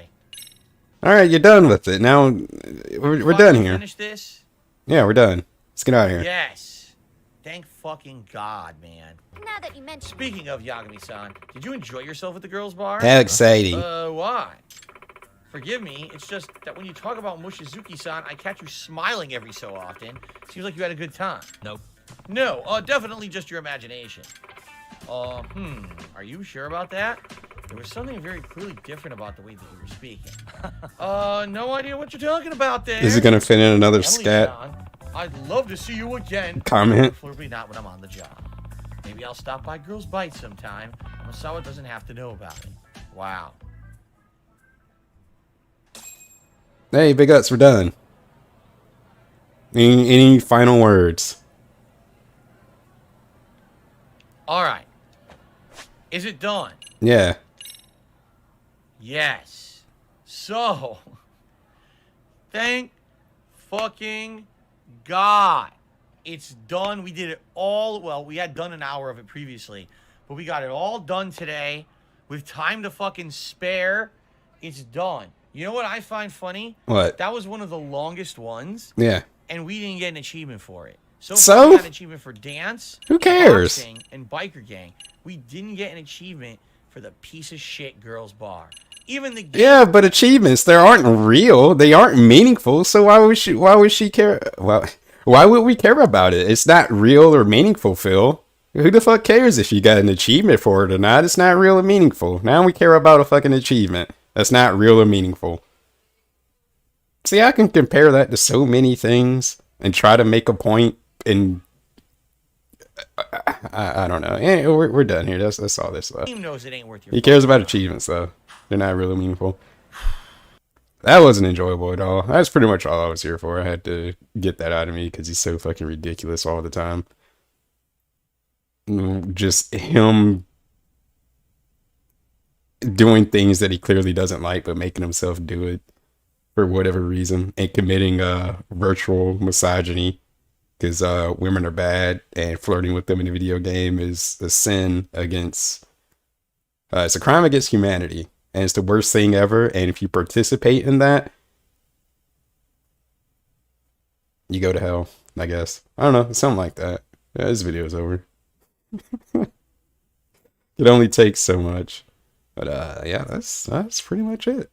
right, you're done with it. Now we're done Finally here. Finish this? Yeah, we're done. Let's get out of here. Yes. Thank fucking God, man. Now that you mention Speaking of Yagami-san, did you enjoy yourself at the girls' bar? How exciting. Why? Forgive me, it's just that when you talk about Mushizuki-san, I catch you smiling every so often. Seems like you had a good time. Nope. No, definitely just your imagination. Are you sure about that? There was something very clearly different about the way that you were speaking. No idea what you're talking about there. Is it gonna fit in another scat Emily-san, I'd love to see you again. comment? Preferably not when I'm on the job. Maybe I'll stop by Girls Bite sometime. Masawa doesn't have to know about it. Wow. Hey, Big Uts, we're done. Any final words? All right. Is it done? Yeah. Yes. So, thank fucking God. It's done. We did it all. Well, we had done an hour of it previously, but we got it all done today with time to fucking spare. It's done. You know what I find funny? What? That was one of the longest ones, Yeah. and we didn't get an achievement for it. So So? we got an achievement for dance, Who cares? boxing, and biker gang. We didn't get an achievement for the piece of shit girls bar. Even the game. Yeah, but achievements, they aren't real. They aren't meaningful. So why would she care? Well, why would we care about it? It's not real or meaningful, Phil. Who the fuck cares if you got an achievement for it or not? It's not real or meaningful. Now we care about a fucking achievement. That's not real or meaningful. See, I can compare that to so many things and try to make a point, and I don't know. Yeah, we're done here. That's all this stuff. Team knows it ain't worth your. He cares about achievements though. They're not really meaningful. That wasn't enjoyable at all. That's pretty much all I was here for. I had to get that out of me because he's so fucking ridiculous all the time. Just him doing things that he clearly doesn't like, but making himself do it for whatever reason, and committing virtual misogyny because women are bad and flirting with them in a video game is a sin against. It's a crime against humanity. And it's the worst thing ever. And if you participate in that, you go to hell, I guess. I don't know. Something like that. Yeah, this video is over. It only takes so much. But yeah, that's pretty much it.